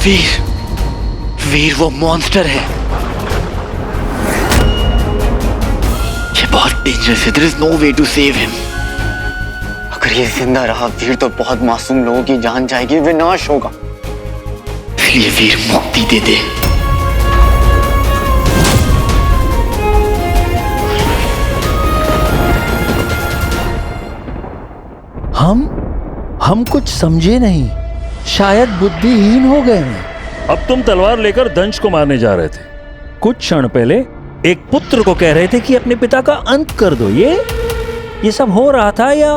वीर, वीर वो मॉन्स्टर है। ये बहुत डेंजरस है। There is no way to save him। अगर ये जिंदा रहा वीर तो बहुत मासूम लोगों की जान जाएगी, विनाश होगा। इसलिए वीर मुक्ति दे दे। हम कुछ समझे नहीं, शायद बुद्धिहीन हो गए हैं। अब तुम तलवार लेकर दंश को मारने जा रहे थे। कुछ क्षण पहले एक पुत्र को कह रहे थे कि अपने पिता का अंत कर दो। ये सब हो रहा था या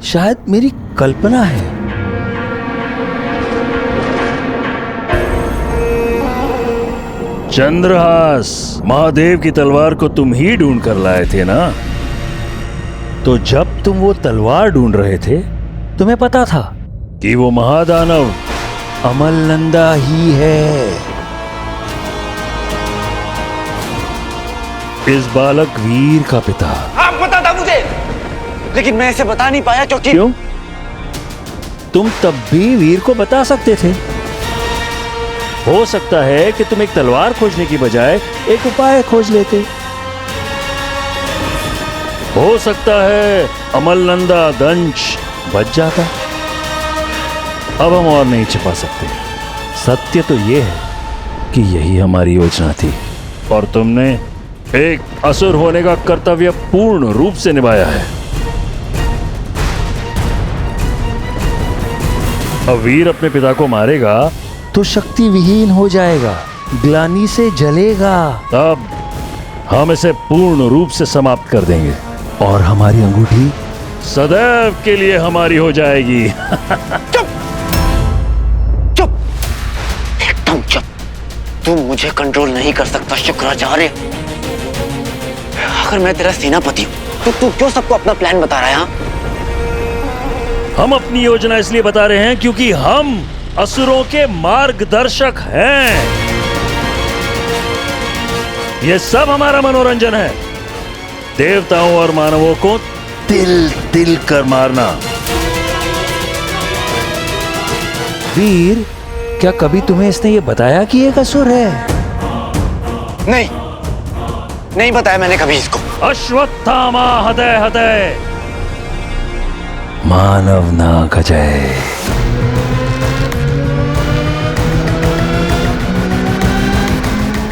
शायद मेरी कल्पना है। चंद्रहास, महादेव की तलवार को तुम ही ढूंढ कर लाए थे ना? तो जब तुम वो तलवार ढूंढ रहे थे, तुम्हें पता था कि वो महादानव अमलनंदा ही है। इस बालक वीर का पिता। हाँ, पता था मुझे, लेकिन मैं इसे बता नहीं पाया क्योंकि क्यों? तुम तब भी वीर को बता सकते थे। हो सकता है कि तुम एक तलवार खोजने की बजाय एक उपाय खोज लेते। हो सकता है अमलनंदा दंश बच जाता। अब हम और नहीं छिपा सकते। सत्य तो यह है कि यही हमारी योजना थी और तुमने एक असुर होने का कर्तव्य पूर्ण रूप से निभाया है। अब वीर अपने पिता को मारेगा तो शक्ति विहीन हो जाएगा, ग्लानि से जलेगा। अब हम इसे पूर्ण रूप से समाप्त कर देंगे और हमारी अंगूठी सदैव के लिए हमारी हो जाएगी। चुप, चुप, एकदम चुप। तू मुझे कंट्रोल नहीं कर सकता शुक्राचार्य। अगर मैं तेरा सेनापति हूं तो तू क्यों सबको अपना प्लान बता रहा है? हम अपनी योजना इसलिए बता रहे हैं क्योंकि हम असुरों के मार्गदर्शक हैं। यह सब हमारा मनोरंजन है। देवताओं और मानवों को तिल तिल कर मारना। वीर, क्या कभी तुम्हें इसने ये बताया कि एक असुर है? नहीं, नहीं बताया मैंने कभी इसको। अश्वत्थामा हृदय हृदय मानव ना गजय।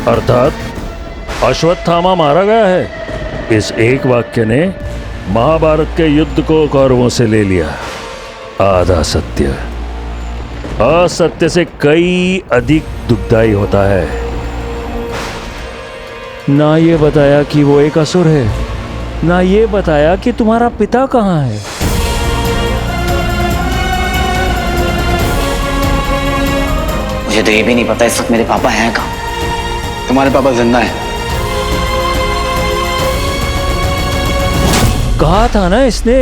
अर्थात अश्वत्थामा मारा गया है। इस एक वाक्य ने महाभारत के युद्ध को कौरवों से ले लिया। आधा सत्य असत्य से कई अधिक दुखदाई होता है। ना ये बताया कि वो एक असुर है, ना ये बताया कि तुम्हारा पिता कहाँ है। मुझे तो ये भी नहीं पता इस वक्त मेरे पापा हैं कहाँ। तुम्हारे पापा जिंदा हैं? कहा था ना इसने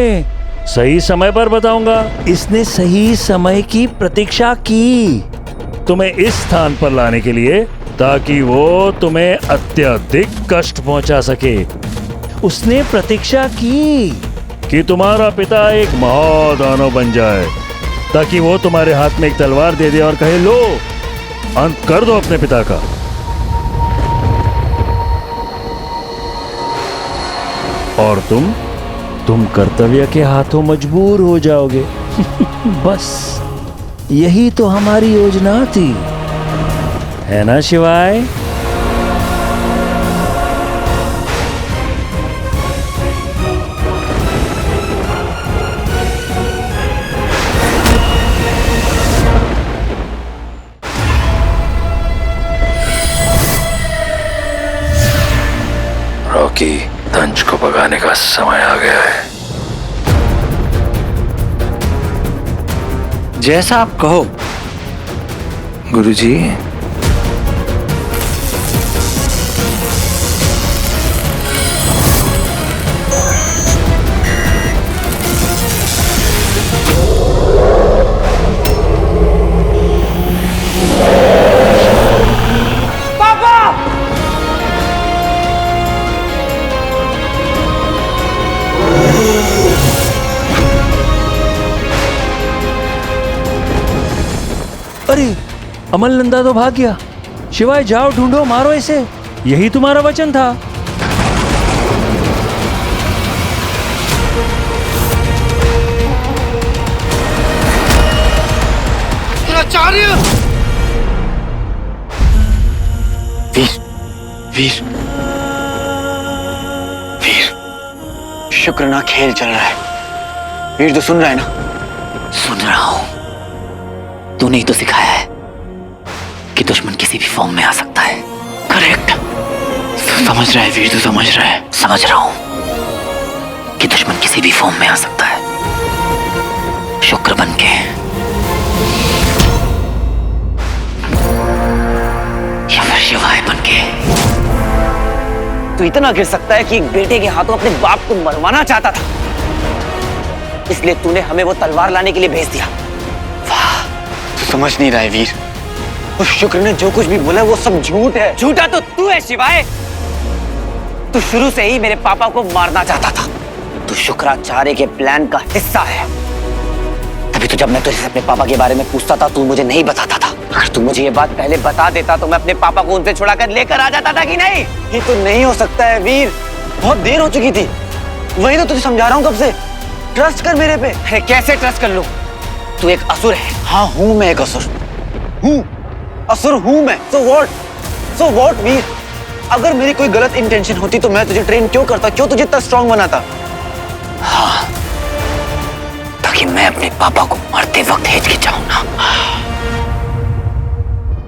सही समय पर बताऊंगा। इसने सही समय की प्रतीक्षा की तुम्हें इस स्थान पर लाने के लिए, ताकि वो तुम्हें अत्यधिक कष्ट पहुंचा सके। उसने प्रतीक्षा की कि तुम्हारा पिता एक महादानव बन जाए, ताकि वो तुम्हारे हाथ में एक तलवार दे दे और कहे, लो अंत कर दो अपने पिता का। और तुम कर्तव्य के हाथों मजबूर हो जाओगे। बस यही तो हमारी योजना थी, है ना शिवाय? रॉकी, दंश को भगाने का समय आ गया है। जैसा आप कहो गुरुजी। अरे अमल नंदा तो भाग गया। शिवाय जाओ ढूंढो, मारो इसे, यही तुम्हारा वचन था। वीर, वीर, वीर, शुक्र ना खेल चल रहा है। वीर तो सुन रहा है ना? सुन रहा हूं। तूने ही तो सिखाया है कि दुश्मन किसी भी फॉर्म में आ सकता है। करेक्ट। समझ रहा है वीर, तू समझ रहा है। समझ रहा हूं कि दुश्मन किसी भी फॉर्म में आ सकता है, शुक्र बन के या फिर शिवाय बन के। तू इतना गिर सकता है कि एक बेटे के हाथों अपने बाप को मरवाना चाहता था, इसलिए तूने हमें वो तलवार लाने के लिए भेज दिया। वाह, तू समझ नहीं रहा है वीर। उस शुक्र ने जो कुछ भी बोला वो सब झूठ है। झूठा तो तू है शिवाय। तू शुरू से ही मेरे पापा को मारना चाहता था। तू शुक्राचार्य के प्लान का हिस्सा है। तभी तो जब मैं तुझसे अपने पापा के बारे में पूछता था, तू मुझे नहीं बताता था। अगर तू मुझे ये बात पहले बता देता तो मैं अपने पापा को उनसे छुड़ाकर लेकर आ जाता था कि नहीं? ये तो नहीं हो सकता है वीर, बहुत देर हो चुकी थी। वही तो तुझे समझा रहा हूँ कब से। ट्रस्ट कर मेरे पे। अरे कैसे ट्रस्ट कर लूं? तू एक असुर है। हाँ हूँ मैं एक असुर हूँ, असुर हूँ मैं। सो व्हाट वीर? अगर मेरी कोई गलत इंटेंशन होती तो मैं तुझे ट्रेन क्यों करता, क्यों तुझे इतना स्ट्रांग बनाता? हाँ, ताकि मैं अपने पापा को मरते वक्त हिचकिचाऊं ना।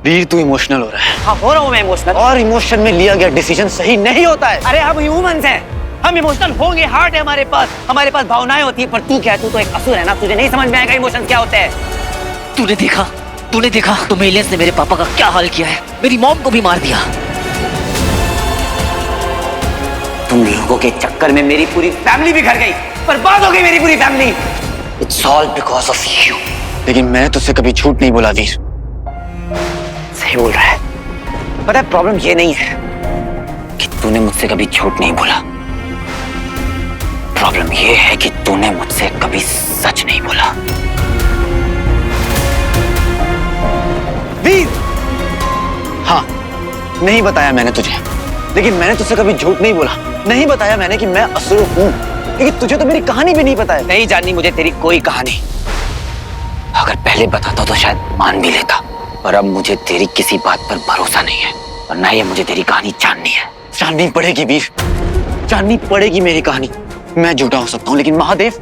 वीर तू इमोशनल हो रहा है। हाँ हो रहा हूं मैं इमोशनल। और इमोशन में लिया गया डिसीजन सही नहीं होता है। अरे हम ह्यूमंस हैं, हम इमोशनल होंगे। हार्ट है हमारे पास भावनाएं होती है। पर तू क्या है? तू तो एक असुर है ना। तुझे नहीं समझ में आएगा इमोशंस क्या होते हैं। तूने देखा तुम एलियंस ने मेरे पापा का क्या हाल किया है। मेरी मॉम को भी मार दिया। तुम लोगों के चक्कर में मेरी पूरी फैमिली बिखर गई, बर्बाद हो गई मेरी पूरी family. It's all because of you. लेकिन मैं तुझसे कभी झूठ नहीं बोला वीर। सही बोल रहा है। पता है प्रॉब्लम ये नहीं है कि तूने मुझसे कभी झूठ नहीं बोला। प्रॉब्लम ये है कि तूने मुझसे कभी सच नहीं बोला। वीर, हाँ नहीं बताया मैंने तुझे, लेकिन मैंने तुझसे कभी झूठ नहीं बोला। नहीं बताया मैंने कि मैं असुर हूँ, क्योंकि तुझे तो मेरी कहानी भी नहीं पता है। नहीं जाननी मुझे तेरी कोई कहानी। अगर पहले बताता तो शायद मान भी लेता, पर अब मुझे तेरी किसी बात पर भरोसा नहीं है, और ना ही मुझे तेरी कहानी जाननी है। जाननी पड़ेगी वीर, जाननी पड़ेगी मेरी कहानी। मैं झूठा हो सकता हूँ, लेकिन महादेव,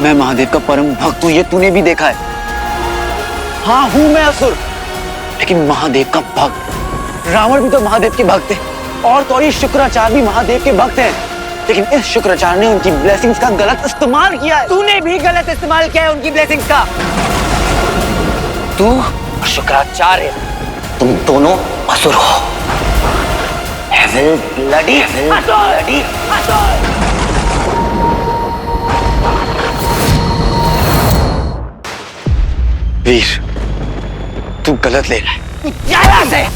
मैं महादेव का परम भक्त हूँ, ये तूने भी देखा है। हाँ हूँ मैं असुर, लेकिन महादेव का भक्त। रावण भी तो महादेव के भक्त है, और तो ये शुक्राचार्य भी महादेव के भक्त हैं। लेकिन इस शुक्राचार्य ने उनकी ब्लेसिंग्स का गलत इस्तेमाल किया है। तूने भी गलत इस्तेमाल किया है उनकी ब्लेसिंग्स का। तू और शुक्राचार्य, तुम दोनों असुर हो। Evil, bloody, bloody असुर। वीर तू गलत ले रहा है। तू जा यहाँ से।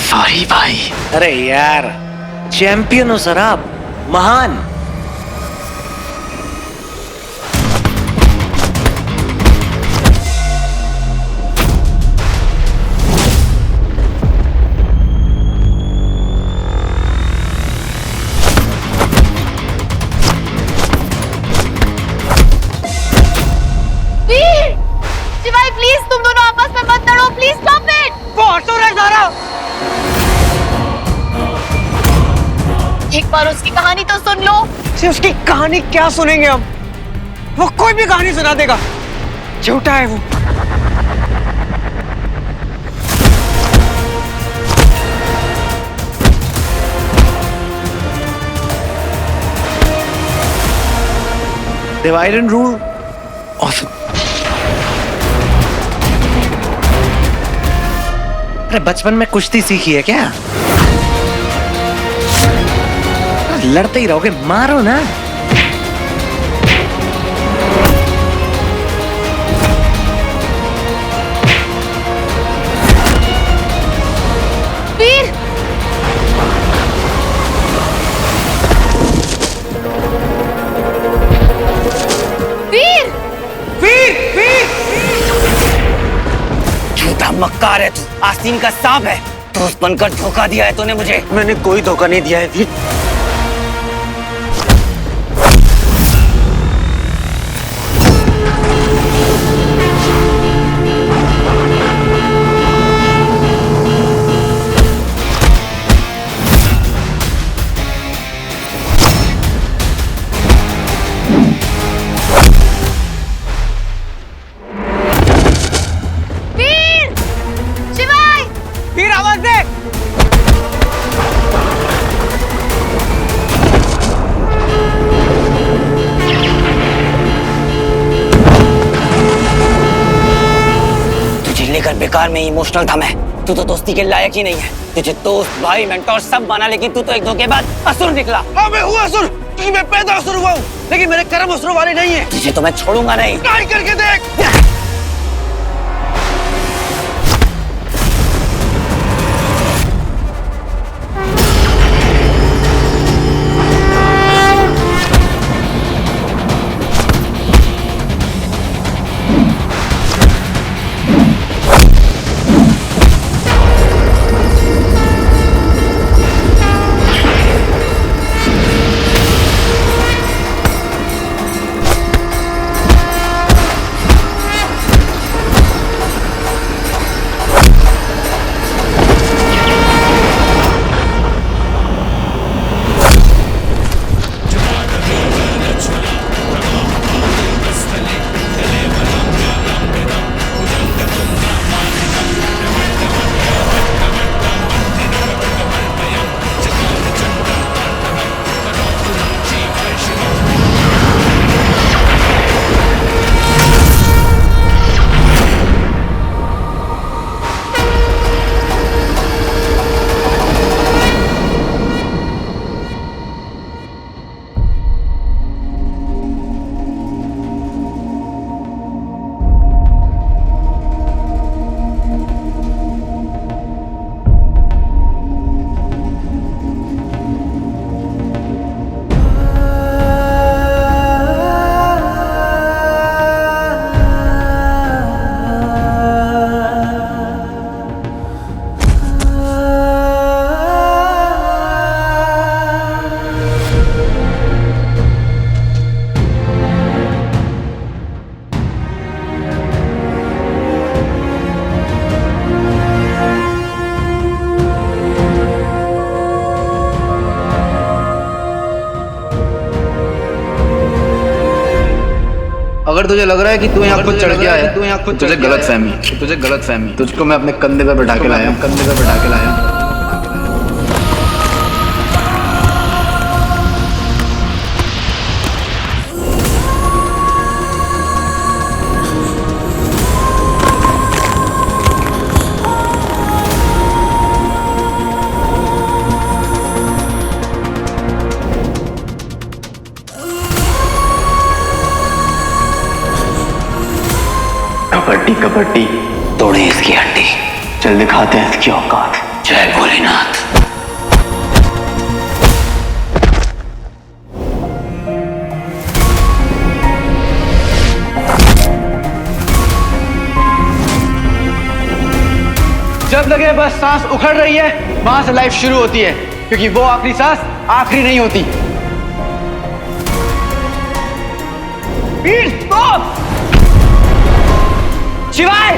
सॉरी भाई। अरे यार, चैंपियन हो सर आप, महान। वीर! शिवाय प्लीज तुम दोनों आपस में मत लड़ो, प्लीज स्टॉप इट। वो असुर है सारा। एक बार उसकी कहानी तो सुन लो। सिर्फ उसकी कहानी क्या सुनेंगे हम? वो कोई भी कहानी सुना देगा। झूठा है वो। Divide and rule. अरे बचपन में कुश्ती सीखी है क्या? लड़ते ही रहोगे, मारो ना। वीर! आस्तीन का सांप है। दोस्त बनकर धोखा दिया है तूने मुझे। मैंने कोई धोखा नहीं दिया है वीर। वीर! शिवाय! वीर आवाज दे। तुझे लेकर बेकार में इमोशनल था मैं। तू तो दोस्ती के लायक ही नहीं है। तुझे दोस्त भाई मेंटोर सब माना, लेकिन तू तो एक धोखेबाज असुर निकला। हाँ मैं हुआ असुर, क्योंकि मैं पैदा असुर हुआ हूँ, लेकिन मेरे कर्म असुर वाले नहीं है। तुझे तो मैं छोड़ूंगा नहीं। ट्राई करके देख। अगर तुझे लग रहा है कि तू यहाँ खुद चढ़ गया है, तुझे गलत फहमी। तुझको मैं अपने कंधे पे बैठा के लाया। कबड्डी तोड़े इसकी हड्डी। चल दिखाते हैं इसकी औकात। जय भोलेनाथ। जब लगे बस सांस उखड़ रही है, वहां से लाइफ शुरू होती है, क्योंकि वो आखिरी सांस आखिरी नहीं होती। वीर स्टॉप! शिवाय!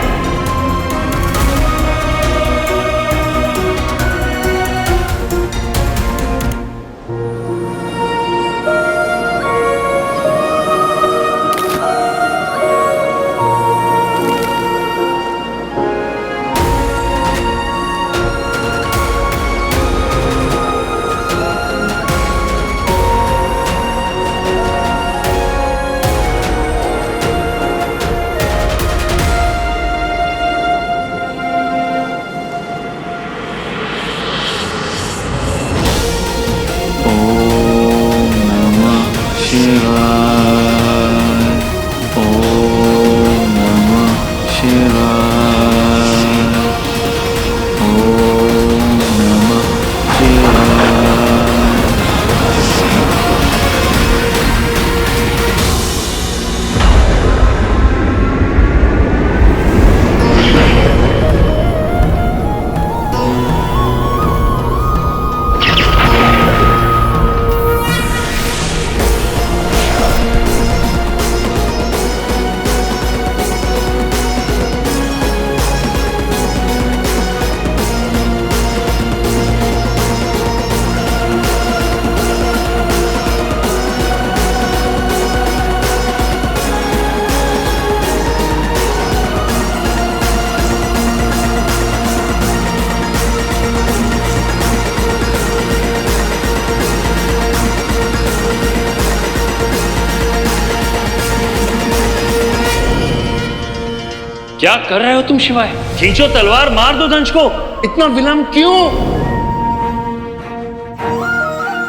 क्या कर रहे हो तुम शिवाय? खींचो तलवार, मार दो दंश को। इतना विलंब क्यों?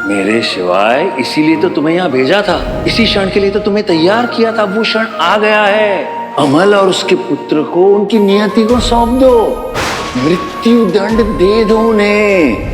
मेरे शिवाय, इसीलिए तो तुम्हें यहां भेजा था, इसी क्षण के लिए तो तुम्हें तैयार किया था। वो क्षण आ गया है। अमल और उसके पुत्र को उनकी नियति को सौंप दो, मृत्यु दंड दे दो उन्हें।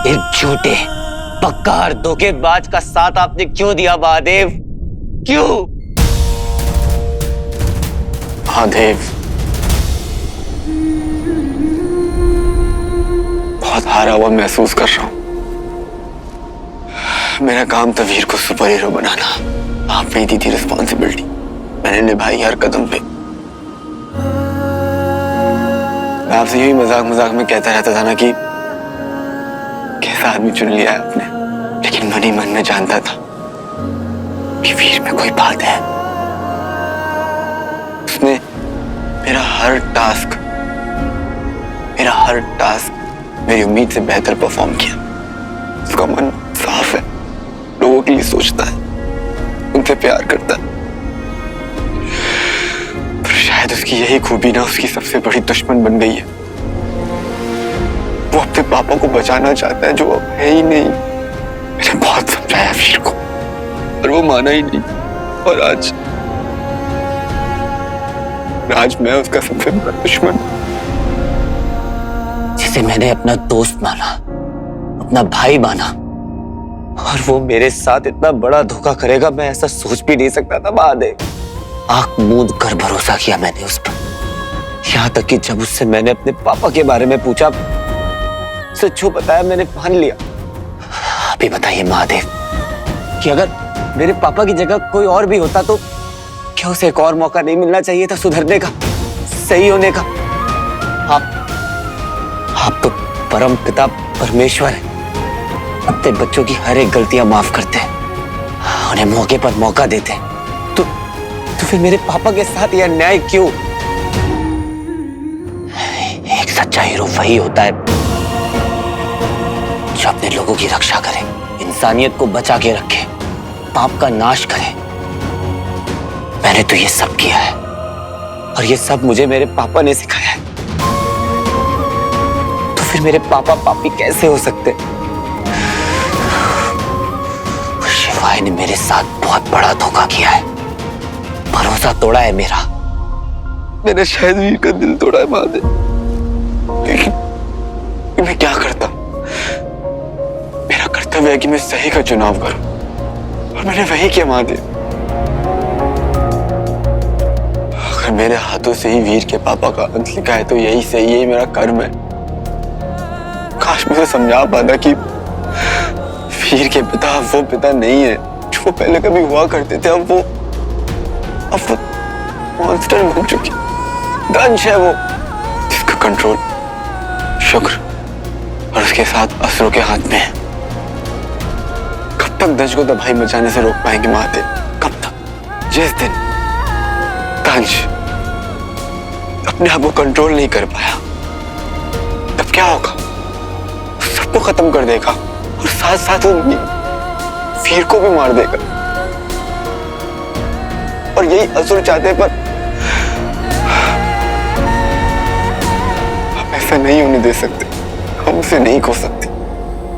एक झूठे पक्का और धोखेबाज का साथ आपने क्यों दिया महादेव? क्यों? महादेव, बहुत हारा हुआ महसूस कर रहा हूं। मेरा काम था वीर को सुपर हीरो बनाना। आपने दी थी रिस्पॉन्सिबिलिटी, मैंने निभाई हर कदम पे। मैं आपसे यही मजाक मजाक में कहता रहता था ना कि कैसा आदमी चुन लिया है आपने, लेकिन मन ही मन में जानता था कि वीर में कोई बात है। उसने मेरा हर टास्क मेरी उम्मीद से बेहतर परफॉर्म किया। उसका मन साफ है, लोगों के लिए सोचता है, उनसे प्यार करता है। पर शायद उसकी यही खूबी ना उसकी सबसे बड़ी दुश्मन बन गई है। वो अपने पापा को बचाना चाहता है, जो अब है ही नहीं। मैंने बहुत समझाया वीर को, पर वो माना ही नहीं। और आज मैं उसका सबसे बड़ा दुश्मन। जिसे मैंने अपना दोस्त माना, अपना भाई माना, और वो मेरे साथ इतना बड़ा धोखा करेगा, मैं ऐसा सोच भी नहीं सकता था महादेव। आंख मूंद कर भरोसा किया मैंने उस पर। यहां तक कि जब उससे मैंने अपने पापा के बारे में पूछा, सच जो बताया मैंने मान लिया। आप ही बताइए महादेव कि अगर मेरे पापा की जगह कोई और भी होता तो क्या उसे एक और मौका नहीं मिलना चाहिए था सुधरने का, सही होने का? आप तो परम पिता परमेश्वर है, अपने बच्चों की हर एक गलतियां माफ करते हैं, उन्हें मौके पर मौका देते हैं। तो फिर मेरे पापा के साथ यह अन्याय क्यों? एक सच्चा हीरो वही होता है जो अपने लोगों की रक्षा करे, इंसानियत को बचा के रखे, पाप का नाश करे। मैंने तो ये सब किया है, और ये सब मुझे मेरे पापा ने सिखाया है। तो फिर मेरे पापा पापी कैसे हो सकते? शिवाय ने मेरे साथ बहुत बड़ा धोखा किया है, भरोसा तोड़ा है मेरा। मैंने शायद वीर का दिल तोड़ा है महादेव, लेकिन मैं क्या करता? मेरा कर्तव्य है कि मैं सही का चुनाव करूं, और मैंने वही किया महादेव। अगर मेरे हाथों से ही वीर के पापा का अंत लिखा है तो यही सही, यही मेरा कर्म है। काश मुझे समझा पाता कि वीर के पिता वो पिता नहीं है जो वो पहले कभी हुआ करते थे। अब वो मॉन्स्टर बन चुके, दंश है वो, जिसका कंट्रोल शुक्र और उसके साथ असुरों के हाथ में है। कब तक दंश को तबाही मचाने से रोक पाएंगे महादेव? कब तक? जिस दिन दंश अपने आप को कंट्रोल नहीं कर पाया, तब क्या होगा? सबको खत्म कर देगा, और साथ साथ वो वीर को भी मार देगा। और यही असुर चाहते, पर ऐसा नहीं होने दे सकते। हम उसे नहीं खो सकते,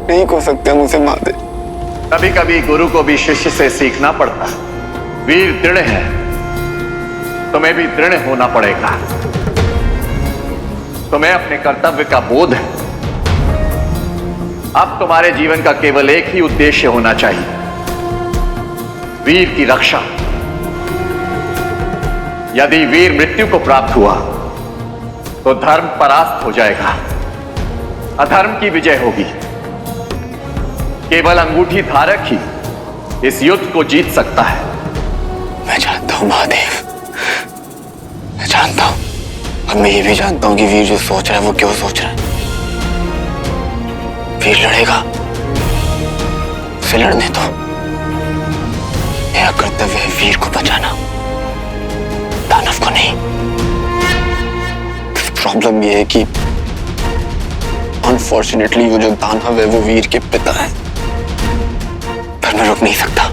नहीं खो सकते हम उसे महादेव। कभी कभी गुरु को भी शिष्य से सीखना पड़ता है। वीर दृढ़ है, तुम्हें भी दृढ़ होना पड़ेगा। तुम्हें अपने कर्तव्य का बोध है। अब तुम्हारे जीवन का केवल एक ही उद्देश्य होना चाहिए, वीर की रक्षा। यदि वीर मृत्यु को प्राप्त हुआ तो धर्म परास्त हो जाएगा, अधर्म की विजय होगी। केवल अंगूठी धारक ही इस युद्ध को जीत सकता है। मैं जानता हूं महादेव, मैं जानता हूं। और मैं ये भी जानता हूं कि वीर जो सोच रहा है वो क्यों सोच रहा है। वीर लड़ेगा, उसे लड़ने दो। मेरा कर्तव्य है वीर को बचाना, दानव को नहीं। प्रॉब्लम ये है कि अनफॉर्चुनेटली वो जो दानव है वो वीर के पिता है। पर मैं रुक नहीं सकता।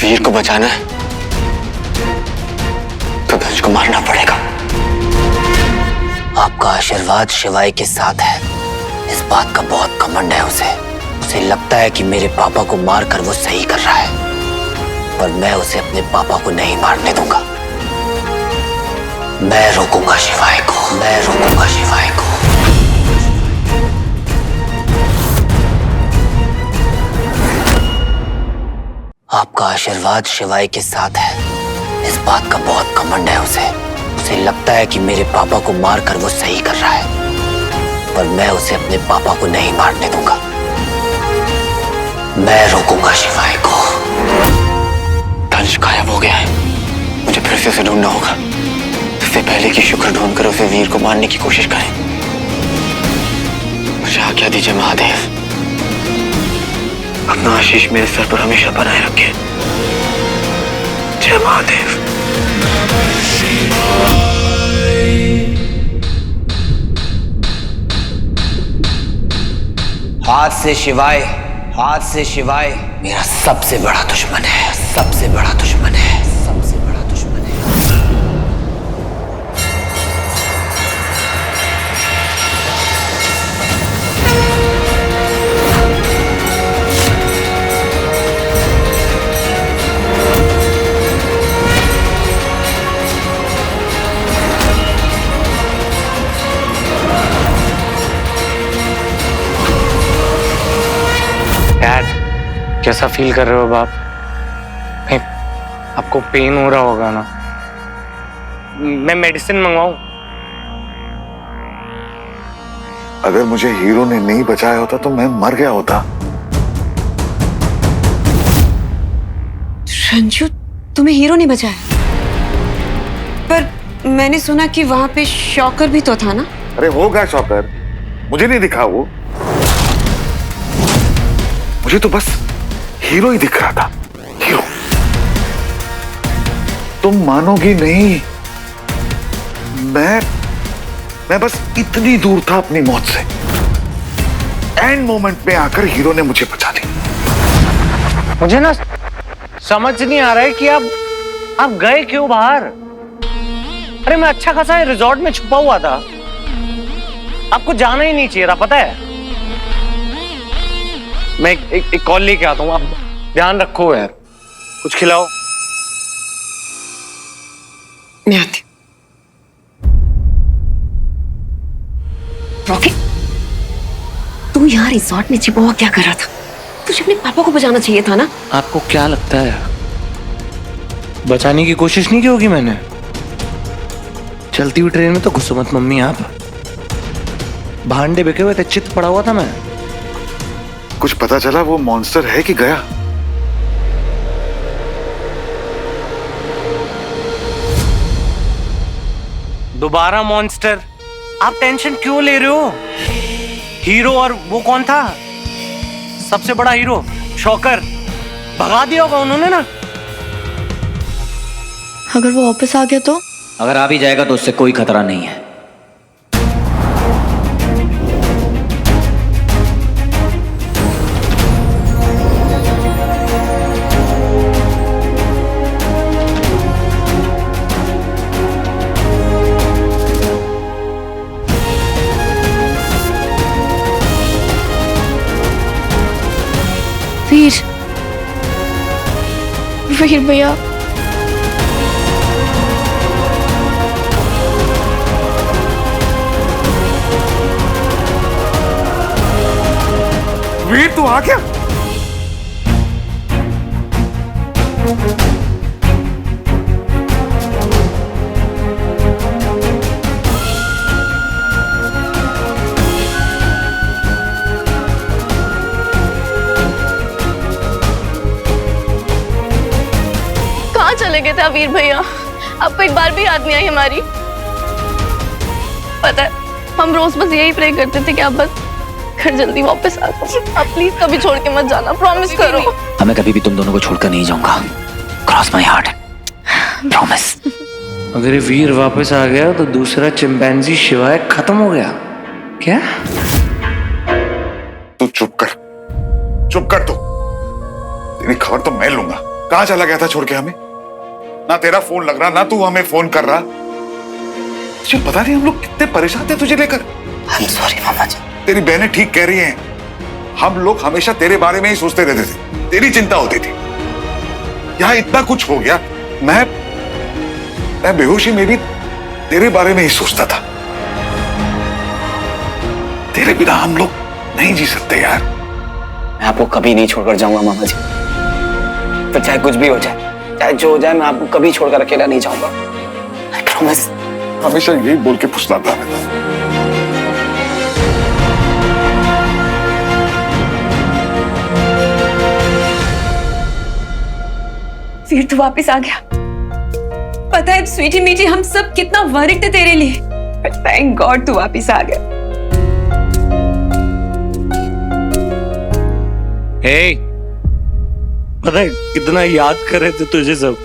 वीर को बचाना है तो धनुष को मारना पड़ेगा। आपका आशीर्वाद शिवाय के साथ है, इस बात का बहुत घमंड है उसे। उसे लगता है कि मेरे पापा को मारकर वो सही कर रहा है, पर मैं उसे अपने पापा को नहीं मारने दूंगा। मैं रोकूंगा शिवाय को, मैं रोकूंगा शिवाय को। आपका आशीर्वाद शिवाय के साथ है, इस बात का बहुत घमंड है उसे। उसे लगता है कि मेरे पापा को मारकर वो सही कर रहा है, पर मैं उसे अपने पापा को नहीं मारने दूंगा। मैं रोकूंगा शिवाय को। धनुष गायब हो गया है, मुझे फिर से उसे ढूंढना होगा। इससे पहले कि शुक्र ढूंढकर उसे वीर को मारने की कोशिश करें। मुझे आज्ञा दीजिए महादेव, अपना आशीष मेरे सर पर हमेशा बनाए रखें। जय महादेव। हाथ से शिवाय, हाथ से शिवाय मेरा सबसे बड़ा दुश्मन है, सबसे बड़ा दुश्मन है, सबसे बड़ा दुश्मन है। डैड, कैसा फील कर रहे हो बाप? नहीं, आपको पेन हो रहा होगा ना? मैं मेडिसिन मंगवाऊं? अगर मुझे हीरो ने नहीं बचाया होता तो मैं मर गया होता। रंजू, तुम्हें हीरो नहीं बचाया? पर मैंने सुना कि वहां पे शॉकर भी तो था ना? अरे होगा शॉकर, मुझे नहीं दिखा वो। मुझे तो बस हीरो ही दिख रहा था, हीरो। तुम मानोगी नहीं, मैं बस इतनी दूर था अपनी मौत से। एंड मोमेंट में आकर हीरो ने मुझे बचा लिया। मुझे ना समझ नहीं आ रहा है कि आप गए क्यों बाहर? अरे मैं अच्छा खासा रिजॉर्ट में छुपा हुआ था, आपको जाना ही नहीं चाहिए था, पता है? मैं एक कॉल लेके आता हूँ, आप ध्यान रखो यार, कुछ खिलाओ। मैं आती। रॉकी, तू यहाँ रिजॉर्ट में छिपा हुआ क्या कर रहा था? तुझे अपने पापा को बचाना चाहिए था ना? आपको क्या लगता है बचाने की कोशिश नहीं की होगी मैंने? चलती हुई ट्रेन में तो घुसो मत मम्मी आप। भांडे बिके हुए थे, चित पड़ा हुआ था मैं। कुछ पता चला वो मॉन्स्टर है कि गया? दोबारा मॉन्स्टर? आप टेंशन क्यों ले रहे हो? हीरो, और वो कौन था सबसे बड़ा हीरो? शॉकर। भगा दिया होगा उन्होंने ना। अगर वो वापस आ गया तो? अगर आ भी जाएगा तो उससे कोई खतरा नहीं है। वीर भैया, वीर तू आ गया? कहाँ चले गए थे आप वीर भैया? आपको एक बार भी याद नहीं आई हमारी? पता है, हम रोज बस यही प्रे करते थे कि आप बस घर जल्दी वापस आ जाओ। आप प्लीज कभी छोड़ के मत जाना, प्रॉमिस करो। मैं कभी भी तुम दोनों को छोड़कर नहीं जाऊंगा। Cross my heart, promise. अगर ये वीर वापस आ गया तो दूसरा चिंपैंजी शिवाय खत्म हो गया क्या? तू चुप कर, चुप कर तू। तेरी खबर तो मैं लूंगा। कहां चला गया था छोड़ के हमें? ना तेरा फोन लग रहा, ना तू हमें फोन कर रहा। तुझे पता नहीं हम लोग कितने परेशान थे तुझे लेकर। सॉरी मामा जी। तेरी बहनें ठीक कह रही हैं। हम लोग हमेशा तेरे बारे में ही सोचते रहते थे, तेरी चिंता होती थी। यहाँ इतना कुछ हो गया, मैं बेहोशी में भी तेरे बारे में ही सोचता था। तेरे बिना हम लोग नहीं जी सकते यार। मैं आपको कभी नहीं छोड़कर जाऊंगा मामा जी। फिर चाहे कुछ भी हो जाए, चाहे जो हो जाए, मैं आपको कभी छोड़कर अकेला नहीं जाऊंगा। I promise. हमेशा यही बोल के फुसलाता रहता। वीर तू वापस आ गया। पता है स्वीटी मीठी, हम सब कितना वरिड थे तेरे लिए, बट थैंक गॉड तू वापस आ गया। हे, पता है कितना याद कर रहे थे तुझे सब।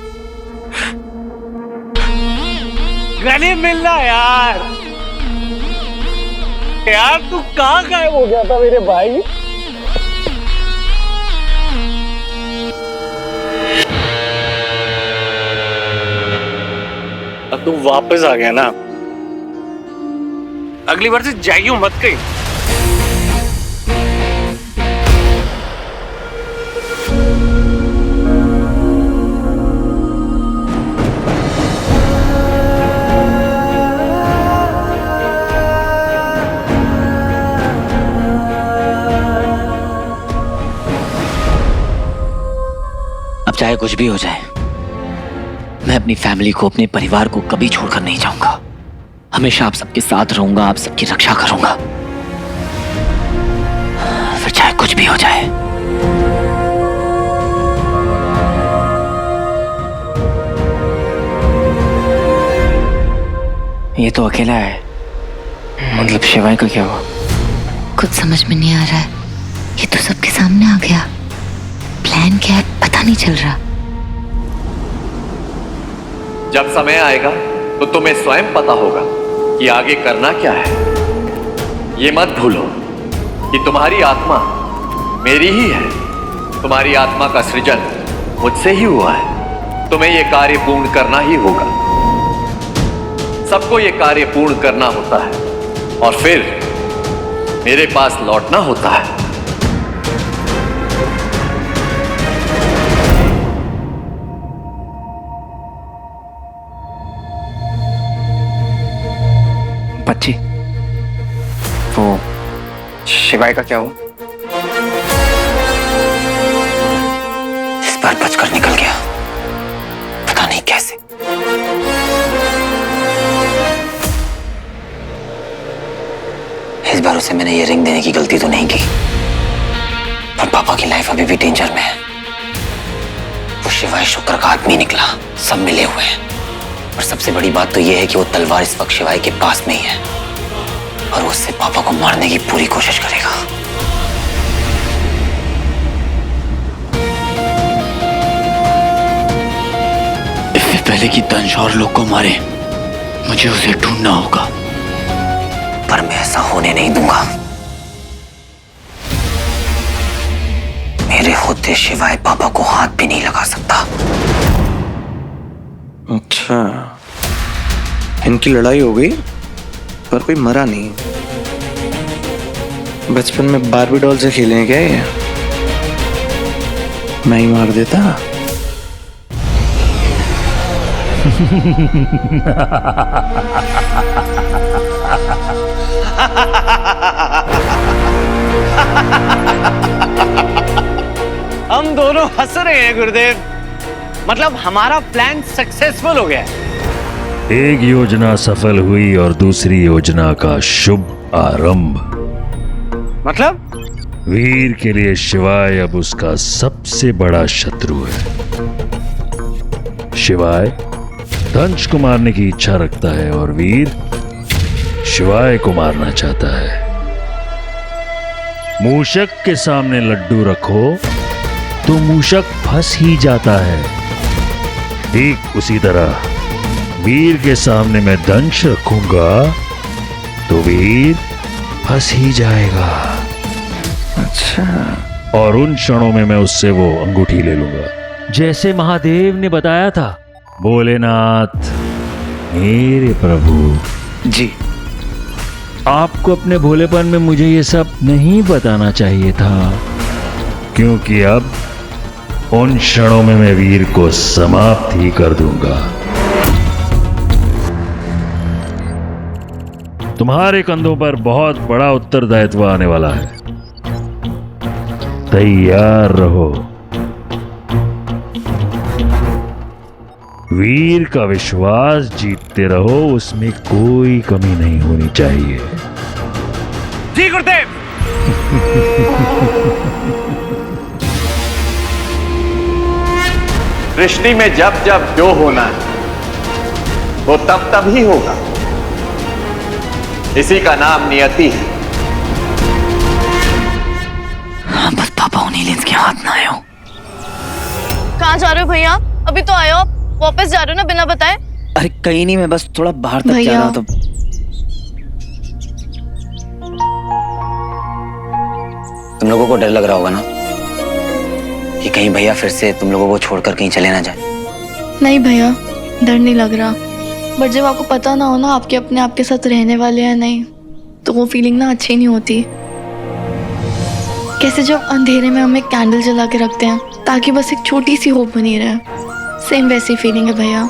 गले मिलना यार। यार तू कहाँ गायब हो गया था मेरे भाई? अब तू वापस आ गया ना, अगली बार से जाइयो मत कहीं। अब चाहे कुछ भी हो जाए, मैं अपनी फैमिली को, अपने परिवार को कभी छोड़कर नहीं जाऊंगा। हमेशा आप सबके साथ रहूंगा, आप सबकी रक्षा करूंगा, फिर चाहे कुछ भी हो जाए। ये तो अकेला है, मतलब शिवाय का क्या हुआ? कुछ समझ में नहीं आ रहा है। ये तो सबके सामने आ गया। प्लान क्या है पता नहीं चल रहा। जब समय आएगा तो तुम्हें स्वयं पता होगा कि आगे करना क्या है। ये मत भूलो कि तुम्हारी आत्मा मेरी ही है। तुम्हारी आत्मा का सृजन मुझसे ही हुआ है। तुम्हें यह कार्य पूर्ण करना ही होगा। सबको यह कार्य पूर्ण करना होता है और फिर मेरे पास लौटना होता है। बच्ची, वो शिवाय का क्या हुआ? इस बार बचकर निकल गया, पता नहीं कैसे। इस बार उसे मैंने ये रिंग देने की गलती तो नहीं की, पर पापा की लाइफ अभी भी डेंजर में है। वो शिवाय शुक्र का आदमी निकला, सब मिले हुए हैं। और सबसे बड़ी बात तो यह है कि वो तलवार इस वक्त शिवाय के पास में ही है और वो उससे पापा को मारने की पूरी कोशिश करेगा। इससे पहले कि दंश और लोग को मारे, मुझे उसे ढूंढना होगा। पर मैं ऐसा होने नहीं दूंगा। मेरे होते शिवाय पापा को हाथ भी नहीं लगा सकता। अच्छा, इनकी लड़ाई हो गई पर कोई मरा नहीं। बचपन में बारबी डॉल से खेले हैं क्या ये? मैं ही मार देता। हम दोनों हंस रहे हैं गुरुदेव। मतलब हमारा प्लान सक्सेसफुल हो गया है। एक योजना सफल हुई और दूसरी योजना का शुभ आरंभ। मतलब वीर के लिए शिवाय अब उसका सबसे बड़ा शत्रु है। शिवाय दंश को मारने की इच्छा रखता है और वीर शिवाय को मारना चाहता है। मूषक के सामने लड्डू रखो तो मूषक फंस ही जाता है। ठीक उसी तरह वीर के सामने मैं दंश रखूंगा तो वीर फंस ही जाएगा। अच्छा। और उन क्षणों में मैं उससे वो अंगूठी ले लूंगा। जैसे महादेव ने बताया था। भोलेनाथ मेरे प्रभु। जी। आपको अपने भोलेपन में मुझे ये सब नहीं बताना चाहिए था। क्योंकि अब उन क्षणों में मैं वीर को समाप्त ही कर दूंगा। तुम्हारे कंधों पर बहुत बड़ा उत्तरदायित्व आने वाला है। तैयार रहो। वीर का विश्वास जीतते रहो, उसमें कोई कमी नहीं होनी चाहिए। जी गुरुदेव। सृष्टि में जब जब जो होना है वो तब तब ही होगा। इसी का नाम नियति है। हाँ, बस पापा उन्हीं लेंस के हाथ ना आए हो। कहाँ जा रहे हो भैया? अभी तो आए हो, वापस जा रहे हो ना बिना बताए? अरे कहीं नहीं, मैं बस थोड़ा बाहर तक जा रहा था। तुम लोगों को डर लग रहा होगा ना कि कहीं भैया फिर से तुम लोगों को छोड़कर कहीं चले ना जाए। नहीं भैया, डर नहीं लग रहा। बट जब आपको पता ना हो ना आपके अपने आपके साथ रहने वाले हैं नहीं, तो वो फीलिंग ना अच्छी नहीं होती। कैसे जब अंधेरे में हम एक कैंडल जला के रखते हैं ताकि बस एक छोटी सी होप बनी रहे, सेम वैसी फीलिंग है भैया।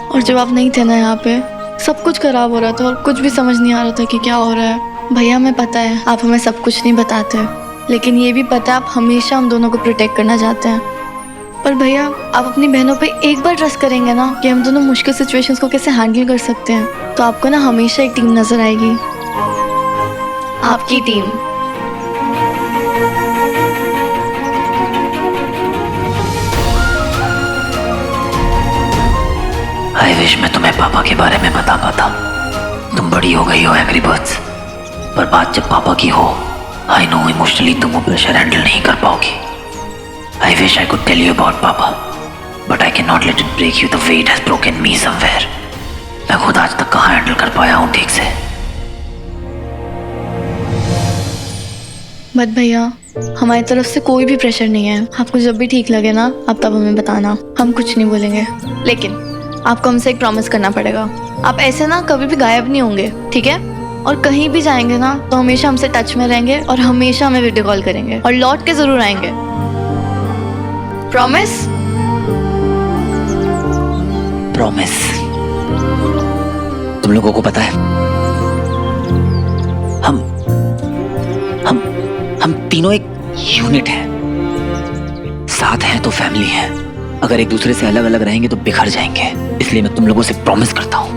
और जब आप नहीं थे ना यहाँ पे, सब कुछ खराब हो रहा था और कुछ भी समझ नहीं आ रहा था कि क्या हो रहा है। भैया हमें पता है आप हमें सब कुछ नहीं बताते, लेकिन ये भी पता है आप हमेशा हम दोनों को प्रोटेक्ट करना चाहते हैं। पर भैया आप अपनी बहनों पे एक बार ट्रस्ट करेंगे ना कि हम दोनों मुश्किल सिचुएशंस को कैसे हैंडल कर सकते हैं, तो आपको ना हमेशा एक टीम नजर आएगी, आपकी टीम। आई विश मैं तुम्हें पापा के बारे में बता पाता। तुम बड़ी हो गई हो एंग्री बर्ड्स, पर बात जब पापा की हो, आई नो इमोशनली तुम वो प्रेशर हैंडल नहीं कर पाओगी। I wish I could tell you about Papa, but I cannot let it break you the way it has broken me somewhere. मैं खुद आज तक कहाँ हैंडल कर पाया हूँ ठीक से। बट भैया हमारी तरफ से कोई भी प्रेशर नहीं है। आपको जब भी ठीक लगे ना आप तब हमें बताना, हम कुछ नहीं बोलेंगे। लेकिन आपको हमसे एक प्रॉमिस करना पड़ेगा, आप ऐसे ना कभी भी गायब नहीं होंगे, ठीक है? और कहीं भी जाएंगे ना तो हमेशा हमसे टच में रहेंगे और हमेशा हमें वीडियो कॉल करेंगे और लौट के जरूर आएंगे। प्रॉमिस? प्रॉमिस। तुम लोगों को पता है हम तीनों एक यूनिट हैं। साथ हैं तो फैमिली है, अगर एक दूसरे से अलग अलग रहेंगे तो बिखर जाएंगे। इसलिए मैं तुम लोगों से प्रॉमिस करता हूं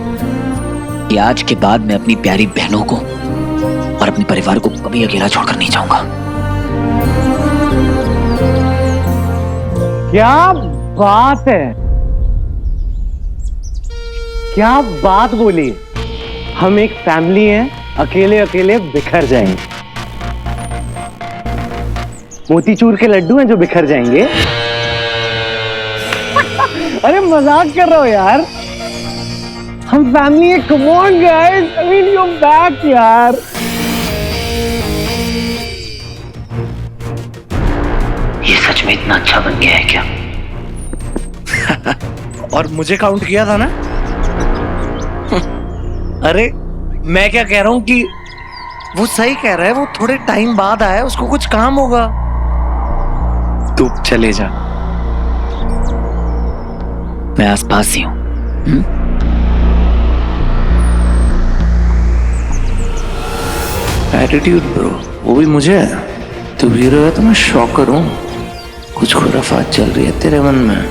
कि आज के बाद मैं अपनी प्यारी बहनों को और अपने परिवार को कभी अकेला छोड़कर नहीं जाऊंगा। क्या बात है, क्या बात बोली। हम एक फैमिली हैं, अकेले अकेले बिखर जाएंगे। मोतीचूर के लड्डू हैं जो बिखर जाएंगे। अरे मजाक कर रहा हो यार, हम फैमिली है। Come on guys, I mean you back यार। ये सच में इतना अच्छा बन गया है क्या? और मुझे काउंट किया था ना। अरे मैं क्या कह रहा हूं कि वो सही कह रहा है, वो थोड़े टाइम बाद आया, उसको कुछ काम होगा। तू चले जा। मैं आसपास ही हूं। एटीट्यूड ब्रो, वो भी मुझे। तू हीरो है तो मैं शॉकर हूँ। कुछ खुराफात चल रही है तेरे मन में,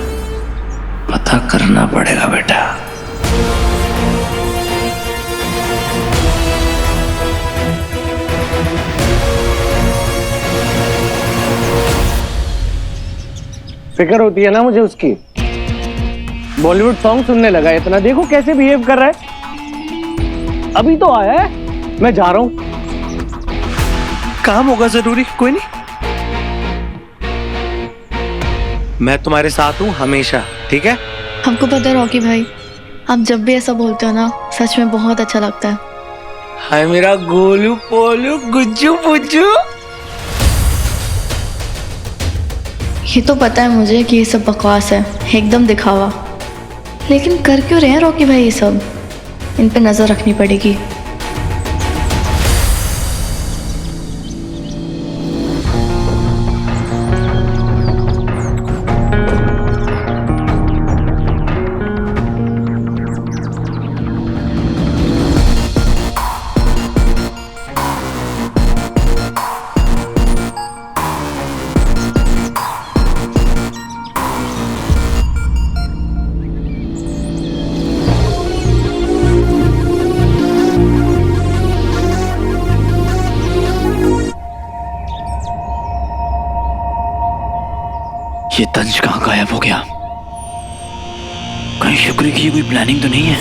पता करना पड़ेगा बेटा। फिक्र होती है ना मुझे उसकी। बॉलीवुड सॉन्ग सुनने लगा इतना, देखो कैसे बिहेव कर रहा है। अभी तो आया है, मैं जा रहा हूं। काम होगा जरूरी, कोई नहीं। मैं तुम्हारे साथ हूं हमेशा, ठीक है? हमको पता है रॉकी भाई, आप जब भी ऐसा बोलते हो ना, सच में बहुत अच्छा लगता है। हाय मेरा गोलू पोलू गुज्जू पुज्जू। ये तो पता है मुझे कि ये सब बकवास है, एकदम दिखावा। लेकिन कर क्यों रहे हैं रॉकी भाई ये सब? इन पे नजर रखनी पड़ेगी। ये तंज कहाँ गायब हो गया? कहीं शुक्र की कोई प्लानिंग तो नहीं है?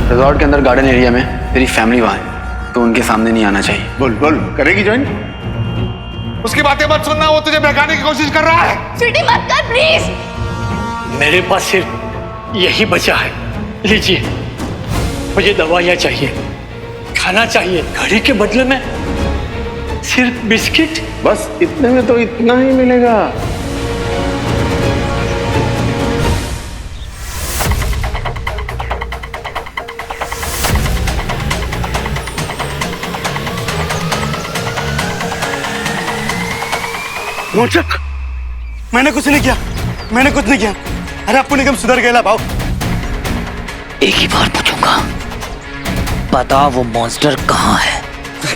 रिजॉर्ट के अंदर गार्डन एरिया में तेरी फैमिली वहां है, तो उनके सामने नहीं आना चाहिए। बोल बोल, करेगी ज्वाइन? उसकी बातें मत सुनना, वो तुझे बहकाने की कोशिश कर रहा है। स्वीटी मत कर प्लीज। मेरे पास सिर्फ यही बचा है, लीजिए। मुझे दवाइयाँ चाहिए, खाना चाहिए, घड़ी के बदले में सिर्फ बिस्किट। बस इतने में तो इतना ही मिलेगा। मोचक, मैंने कुछ नहीं किया, मैंने कुछ नहीं किया। अरे आपको निगम सुधर गया भाव। एक ही बार पूछूंगा, बता वो मॉन्स्टर कहाँ है?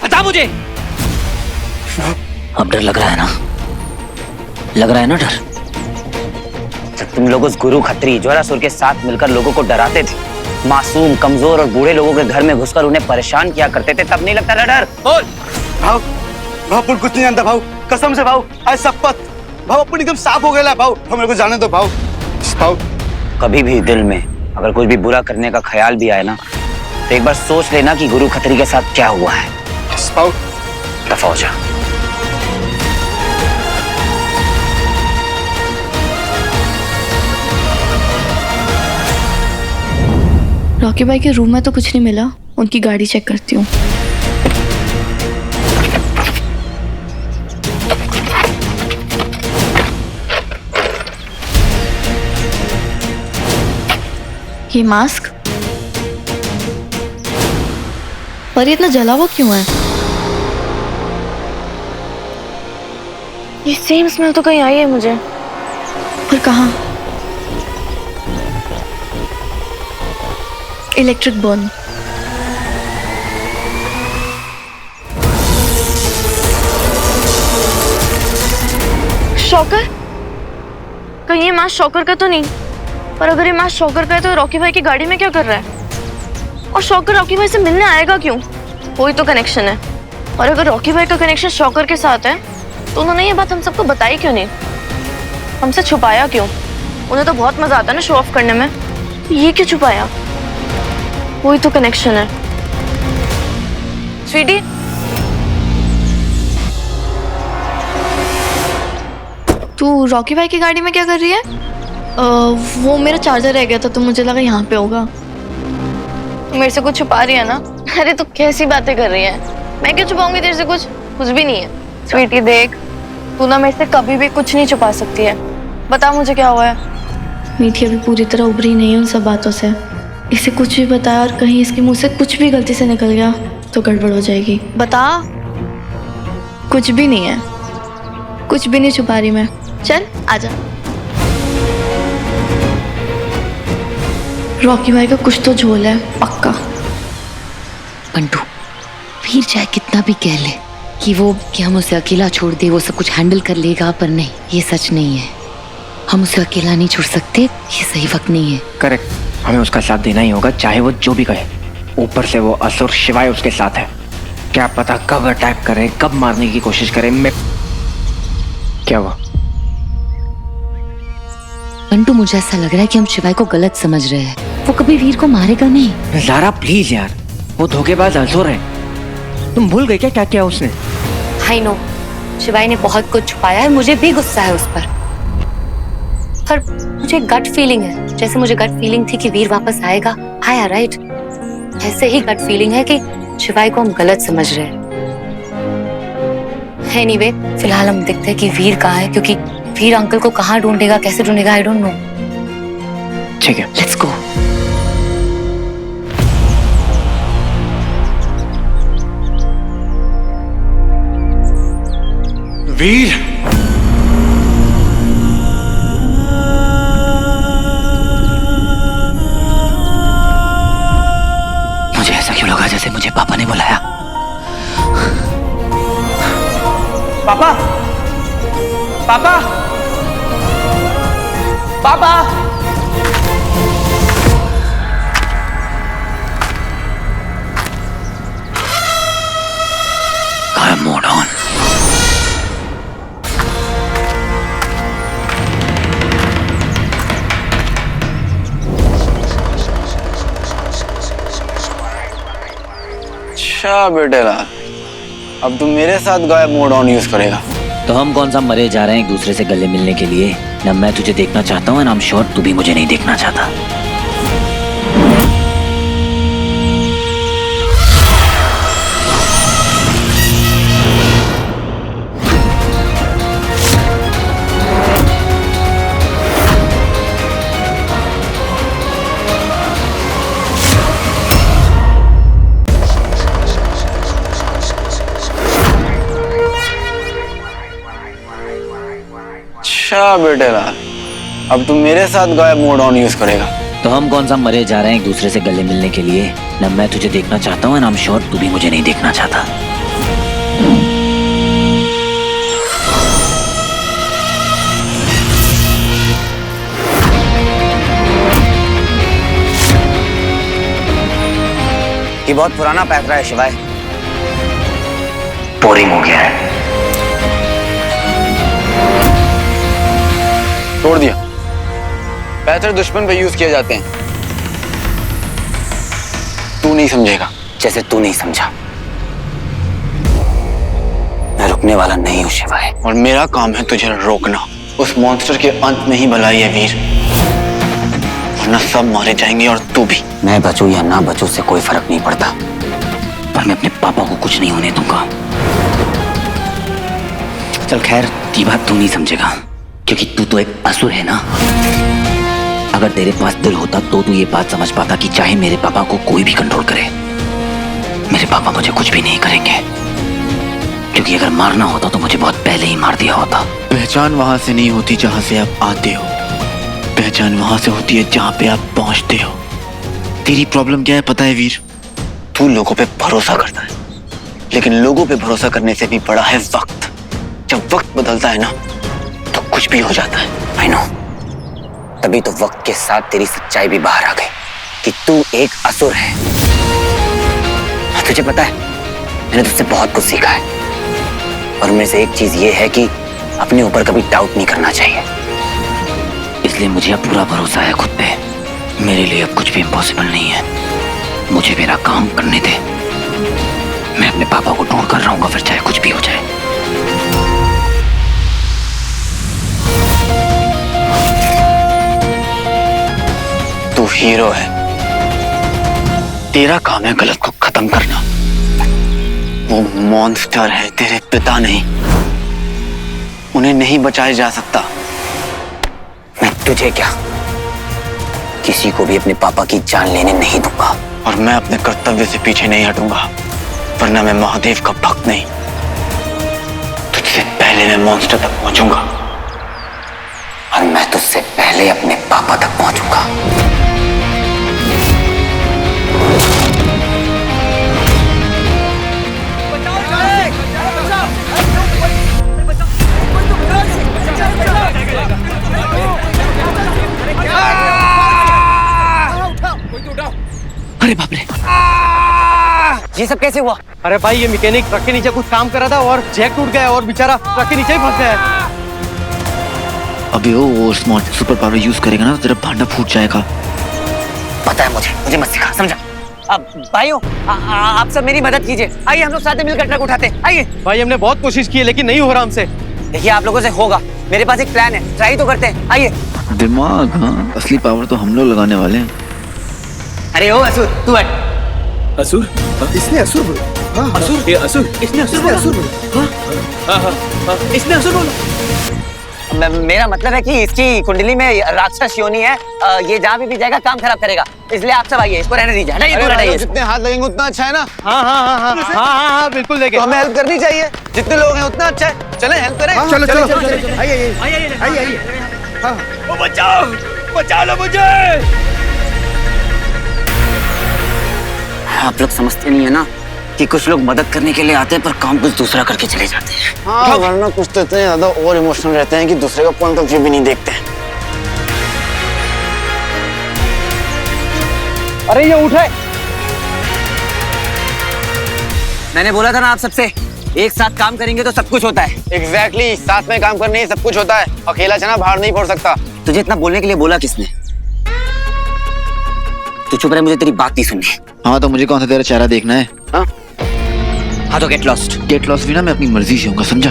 बता मुझे। अब डर लग रहा है ना? लग रहा है ना डर? जब तुम लोग उस गुरु खत्री ज्वालासुर के साथ मिलकर लोगों को डराते थे, मासूम, कमजोर और बूढ़े लोगों के घर में घुसकर उन्हें परेशान किया करते थे, तब नहीं लगता था डर? बोल। भाव, भाव अपन कुछ नहीं जानता भाव, कसम से भाव, आज शपथ। भाव अपन एकदम साफ हो गया भाव, हम मेरे को जाने दो भाव। भाव, कभी भी दिल में अगर कुछ भी बुरा करने का ख्याल भी आए ना, तो एक बार सोच लेना कि गुरु खत्री के साथ क्या हुआ है। भाव, दफा हो जा। रॉकी भाई के रूम में तो कुछ नहीं मिला, उनकी गाड़ी चेक करती हूँ। ये मास्क, पर ये इतना जला हुआ क्यों है? ये सेम स्मेल तो कहीं आई है मुझे, पर कहाँ? Electric burn. शॉकर? कहीं ये मास्क शॉकर का तो नहीं? पर अगर ये मास्क शॉकर का है तो रॉकी भाई की गाड़ी में क्या कर रहा है? और शॉकर रॉकी भाई से मिलने आएगा क्यों? कोई तो कनेक्शन है। और अगर रॉकी भाई का कनेक्शन शॉकर के साथ है तो उन्होंने ये बात हम सबको बताई क्यों नहीं? हमसे छुपाया क्यों? उन्हें तो बहुत मजा आता है ना शो ऑफ करने में, ये क्यों छुपाया? कोई तो कनेक्शन है। स्वीटी, तू रॉकी भाई की गाड़ी में क्या कर रही है? वो मेरा चार्जर रह गया था तो मुझे लगा यहाँ पे होगा। तू मेरे से कुछ छुपा रही है ना? अरे तू कैसी बातें कर रही है? मैं क्यों छुपाऊंगी तेरे से कुछ? कुछ भी नहीं है। स्वीटी देख, तू ना मेरे से कभी भी कुछ नहीं छुपा सकती है। बता मुझे क्या हुआ है? मीठी अभी पूरी तरह उभरी नहीं है उन सब बातों से। इसे कुछ भी बताया और कहीं इसके मुंह से कुछ भी गलती से निकल गया तो गड़बड़ हो जाएगी। बता, कुछ भी नहीं है, कुछ भी नहीं छुपा रही मैं। चल आजा। रॉकी भाई का कुछ तो झोल है पक्का। बंटू, वीर चाहे कितना भी कह ले कि हम उसे अकेला छोड़ दे, वो सब कुछ हैंडल कर लेगा, पर नहीं, ये सच नहीं है। हम उसे अकेला नहीं छोड़ सकते, ये सही वक्त नहीं है। करेक्ट, हमें उसका साथ देना ही होगा, चाहे वो जो भी कहे। ऊपर से वो असुर शिवाय उसके साथ है। क्या पता कब अटैक करे, कब मारने की कोशिश करे। मैं क्या हुआ? बंटू, मुझे ऐसा लग रहा है कि हम शिवाय को गलत समझ रहे हैं। वो कभी वीर को मारेगा नहीं। ज़ारा प्लीज यार, वो धोखेबाज असुर है। तुम भूल गए क्या किया उसने? आई नो, शिवाय ने बहुत कुछ छुपाया है, मुझे भी गुस्सा है उस पर मुझे गट फीलिंग है, जैसे मुझे गट फीलिंग थी कि वीर वापस आएगा, आया राइट, ऐसे ही गट फीलिंग है कि शिवाय को हम गलत समझ रहे हैं। एनीवे, फिलहाल हम देखते हैं कि वीर कहाँ है, क्योंकि वीर अंकल को कहाँ ढूंढेगा, कैसे ढूंढेगा, आई डोंट नो। ठीक है, लेट्स गो। वीर, मुझे ऐसा क्यों लगा जैसे मुझे पापा ने बुलाया? पापा, पापा, पापा। Come on. अच्छा बेटे लाल, अब तुम मेरे साथ गायब मोड ऑन यूज करेगा? तो हम कौन सा मरे जा रहे हैं एक दूसरे से गले मिलने के लिए? ना मैं तुझे देखना चाहता हूँ, ना I'm sure तू भी मुझे नहीं देखना चाहता। अच्छा बेटे लाल, अब तुम मेरे साथ गायब मोड ऑन यूज करेगा? तो हम कौन सा मरे जा रहे हैं एक दूसरे से गले मिलने के लिए? ना मैं तुझे देखना चाहता हूँ, ना I'm sure तू भी मुझे नहीं देखना चाहता। ये बहुत पुराना पैतरा है शिवाय, बोरिंग हो गया है। तोड़ दिया। पैतरे दुश्मन पे यूज किए जाते हैं, तू नहीं समझेगा। जैसे तू नहीं समझा। मैं रुकने वाला नहीं हूँ शिवाय। और मेरा काम है तुझे रोकना। उस मॉन्स्टर के अंत में ही भलाई है वीर, वरना सब मारे जाएंगे और तू भी। मैं बचूं या ना बचूं से कोई फर्क नहीं पड़ता, पर मैं अपने पापा को कुछ नहीं होने दूंगा। चल खैर, ये बात तू नहीं समझेगा, क्योंकि तू तो एक असुर है ना। अगर तेरे पास दिल होता तो तू ये बात समझ पाता कि चाहे मेरे पापा को कोई भी कंट्रोल करे, मेरे पापा मुझे कुछ भी नहीं करेंगे, क्योंकि अगर मारना होता तो मुझे बहुत पहले ही मार दिया होता। पहचान वहां से नहीं होती जहां से आप आते हो, पहचान वहां से होती है जहां पे आप पहुंचते हो। तेरी प्रॉब्लम क्या है पता है वीर? तू लोगों पे भरोसा करता है, लेकिन लोगों पे भरोसा करने से भी बड़ा है वक्त। जब वक्त बदलता है ना, तो कुछ भी हो जाता है। आई नो, तभी तो वक्त के साथ तेरी सच्चाई भी बाहर आ गई कि तू एक असुर है। तुझे पता है, मैंने तुझसे बहुत कुछ सीखा है, और उनमें से एक चीज ये है कि अपने ऊपर कभी डाउट नहीं करना चाहिए। इसलिए मुझे अब पूरा भरोसा है खुद पे। मेरे लिए अब कुछ भी इम्पॉसिबल नहीं है। मुझे मेरा काम करने दे। मैं अपने पापा को ढूंढ कर रहूंगा, फिर चाहे कुछ भी हो जाए। तू हीरो है, तेरा काम है गलत को खत्म करना। वो मॉन्स्टर है, तेरे पिता नहीं। उन्हें नहीं बचाया जा सकता। मैं तुझे क्या, किसी को भी अपने पापा की जान लेने नहीं दूंगा। और मैं अपने कर्तव्य से पीछे नहीं हटूंगा, वरना मैं महादेव का भक्त नहीं। पहले मैं मॉन्स्टर तक पहुंचूंगा और मैं तुझसे पहले अपने पापा तक पहुंचूंगा। अरे बाप रे, ये सब कैसे हुआ? अरे भाई ये मैकेनिक ट्रक के नीचे कुछ काम कर रहा था और जैक टूट गया और बेचारा ट्रक के नीचे ही फंस गया है। अबे वो स्मार्ट सुपर पावर यूज करेगा ना तो तेरा भांडा फूट जाएगा। पता है मुझे मत सिखा, समझा? अब भाइयों आप सब मेरी मदद कीजिए, आइए हम लोग साथ में मिलकर ट्रक उठाते हैं, आइए। भाई हमने बहुत कोशिश की है लेकिन नहीं हो रहा हमसे। देखिए आप लोगों से होगा, मेरे पास एक प्लान है, ट्राई तो करते हैं, आइए। दिमाग, हाँ असली पावर तो हम लोग लगाने वाले हैं। अरे ओ असुर, तू हट। असुर? इसने असुर बोला? हाँ असुर, ये असुर, इसने असुर बोला? इसने असुर बोला? मेरा मतलब है कि इसकी कुंडली में राक्षस योनि है, ये जहाँ भी जाएगा काम खराब करेगा, इसलिए आप सब आइए, इसको रहने दीजिए। हटाइए, जितने हाथ लगेंगे उतना अच्छा है ना? हाँ बिल्कुल देंगे। तो हमें हेल्प करनी चाहिए, जितने लोग हैं उतना अच्छा है। चलें हेल्प करें। चलो आइए। बचा लो मुझे। आप लोग समझते नहीं है ना कि कुछ लोग मदद करने के लिए आते हैं पर काम कुछ दूसरा करके चले जाते हैं। हाँ वरना कुछ तो इतने ज्यादा और इमोशनल रहते हैं कि दूसरे का पॉइंट ऑफ व्यू भी नहीं देखते हैं। अरे ये उठे। मैंने बोला था ना आप सबसे, एक साथ काम करेंगे तो सब कुछ होता है। एग्जैक्टली, साथ में काम करने से सब कुछ होता है। अकेला चना बाहर नहीं फोड़ सकता। तुझे इतना बोलने के लिए बोला किसने? तू चुप रहे, मुझे तेरी बात नहीं सुननी। हाँ तो मुझे कौन सा तेरा चेहरा देखना है? हाँ तो गेट लॉस्ट। गेट लॉस्ट भी ना मैं अपनी मर्जी से होऊंगा, समझा?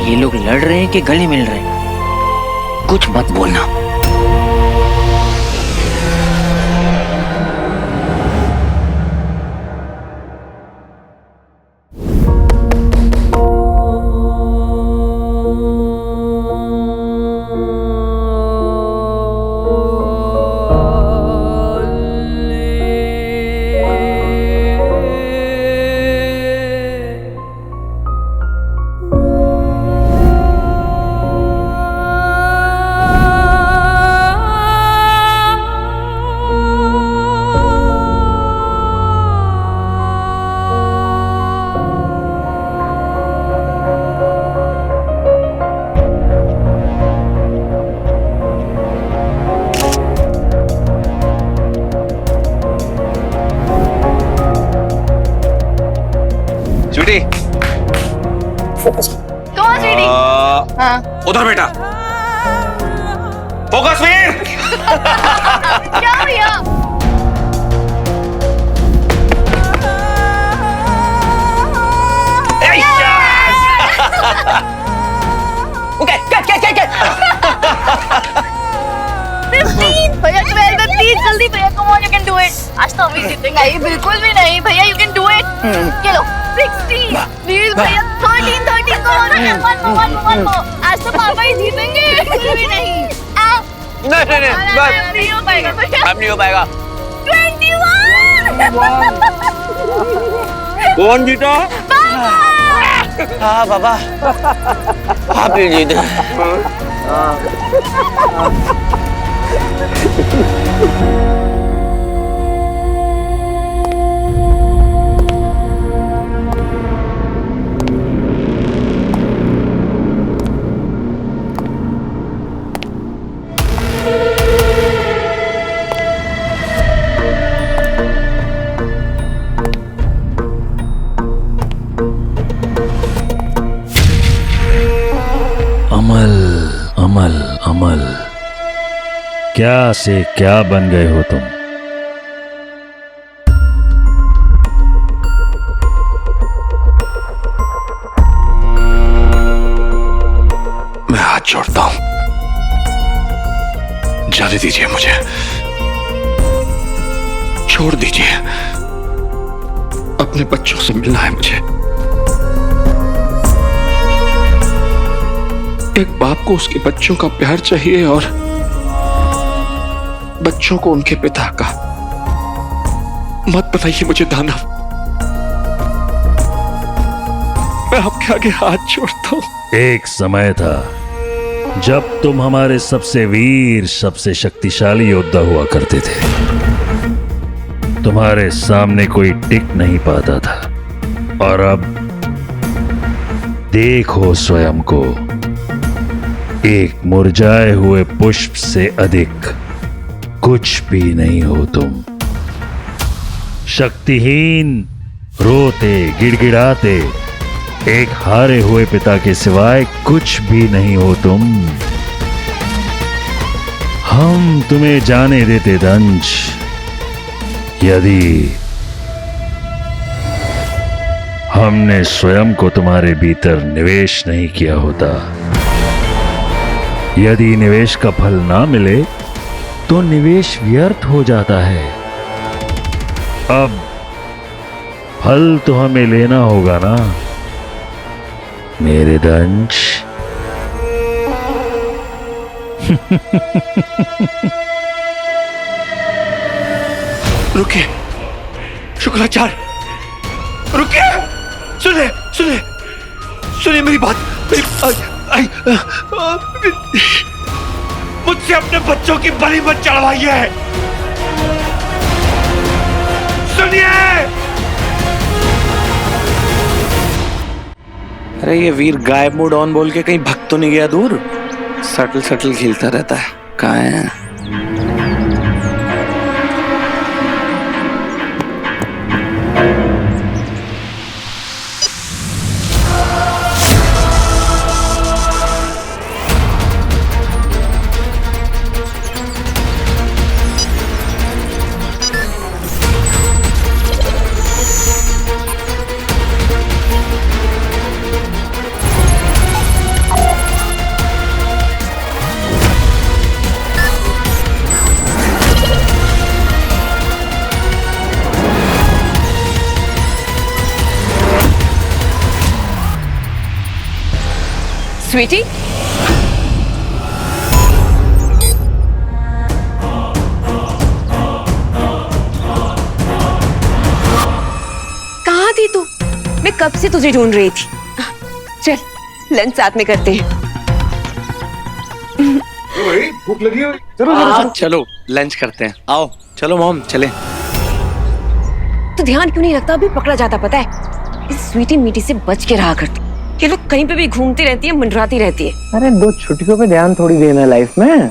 ये लोग लड़ रहे हैं कि गले मिल रहे हैं? कुछ मत बोलना। स्वीटी, कौन स्वीटी? हाँ उधर बेटा। फोकस वीर। क्या भैया? ओके, क्या? 15 भैया 12 में प्लीज जल्दी भैया, come on, you can do it. आज तो अभी जीतेंगे। नहीं बिल्कुल भी नहीं भैया, यू कैन डू इट। ये लो 16 प्लीज भैया, 13 कम ऑन, आज तो पापा ही जीतेंगे। बिल्कुल भी नहीं। नहीं हो पाएगा भैया, अब नहीं हो पाएगा। 21 कौन जीता? हाँ बाबा, आप ही जीते। अमर क्या से क्या बन गए हो तुम? मैं हाथ जोड़ता हूं, जाने दीजिए मुझे, छोड़ दीजिए। अपने बच्चों से मिलना है मुझे। एक बाप को उसके बच्चों का प्यार चाहिए और बच्चों को उनके पिता का। मत बनाइए मुझे दानव, मैं आपके आगे हाथ जोड़ता हूं। एक समय था जब तुम हमारे सबसे वीर, सबसे शक्तिशाली योद्धा हुआ करते थे। तुम्हारे सामने कोई टिक नहीं पाता था और अब देखो स्वयं को, एक मुरझाए हुए पुष्प से अधिक कुछ भी नहीं हो तुम। शक्तिहीन, रोते गिड़गिड़ाते एक हारे हुए पिता के सिवाय कुछ भी नहीं हो तुम। हम तुम्हें जाने देते दंश, यदि हमने स्वयं को तुम्हारे भीतर निवेश नहीं किया होता। यदि निवेश का फल ना मिले तो निवेश व्यर्थ हो जाता है। अब फल तो हमें लेना होगा ना मेरे दंश। रुकिए शुक्राचार्य, रुकिए, सुनिए सुनिए सुनिए मेरी बात। मुझसे अपने बच्चों की बलि मत चढ़वाइए। सुनिए। अरे ये वीर गायब मोड ऑन बोल के कहीं भग तो नहीं गया दूर? सटल सटल खेलता रहता है, कहाँ है? स्वीटी, कहाँ थी तू? मैं कब से तुझे ढूंढ रही थी। चल लंच साथ में करते हैं। भूख लगी हो? चलो लंच करते हैं, आओ चलो मॉम चले। तो ध्यान क्यों नहीं रखता? अभी पकड़ा जाता पता है। इस स्वीटी मीटी से बच के रहा करती। ये लोग कहीं पे भी घूमती रहती है, मंडराती रहती है। अरे 2 छुट्टियों पे ध्यान थोड़ी देना है लाइफ में।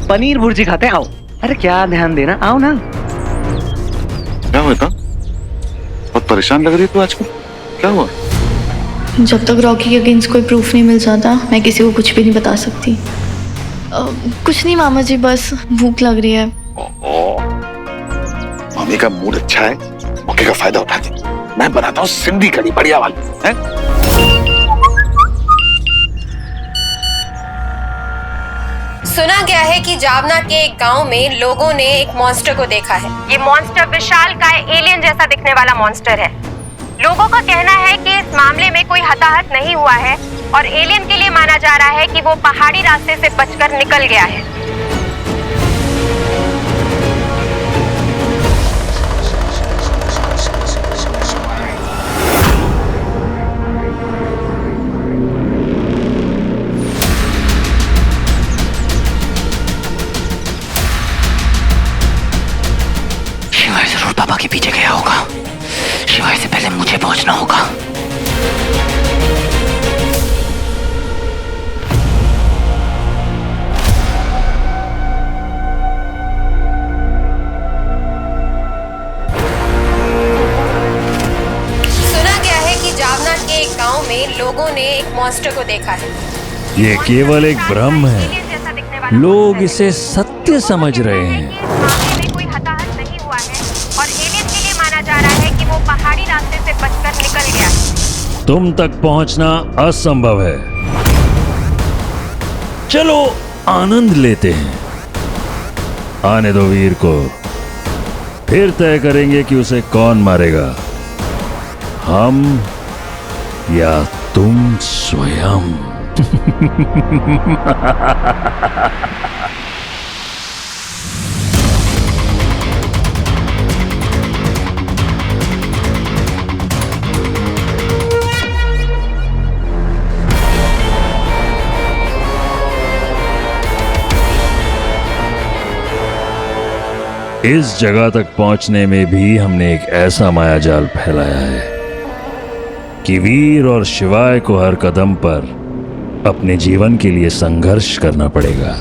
पनीर भुर्जी खाते हैं, आओ। अरे क्या ध्यान देना, आओ ना। क्या हुआ था? बहुत परेशान लग रही तू आजकल, क्या हुआ? जब तक रॉकी के अगेंस्ट कोई प्रूफ नहीं मिल जाता मैं किसी को कुछ भी नहीं बता सकती। कुछ नहीं मामा जी, बस भूख लग रही है। मामी का मूड अच्छा है, मौके का फायदा उठाती। मैं बनाता हूँ सिंधी कढ़ी बढ़िया वाली है? सुना गया है कि जावना के एक गांव में लोगों ने एक मॉन्स्टर को देखा है। ये मॉन्स्टर विशालकाय एलियन जैसा दिखने वाला मॉन्स्टर है। लोगों का कहना है कि इस मामले में कोई हताहत नहीं हुआ है और एलियन के लिए माना जा रहा है कि वो पहाड़ी रास्ते से बचकर निकल गया है। शिवाय जरूर पापा के पीछे गया होगा। शिवाय से पहले मुझे पहुंचना होगा। सुना गया है कि जावना के एक गांव में लोगों ने एक मॉन्स्टर को देखा है। ये केवल एक भ्रम है। लोग इसे सत्य समझ रहे हैं। कोई हताहत नहीं हुआ है और एलियन के लिए माना जा रहा है कि वो पहाड़ी रास्ते से बचकर निकल गया है। तुम तक पहुंचना असंभव है। चलो आनंद लेते हैं। आने दो वीर को, फिर तय करेंगे कि उसे कौन मारेगा, हम या तुम स्वयं। इस जगह तक पहुंचने में भी हमने एक ऐसा मायाजाल फैलाया है कि वीर और शिवाय को हर कदम पर अपने जीवन के लिए संघर्ष करना पड़ेगा,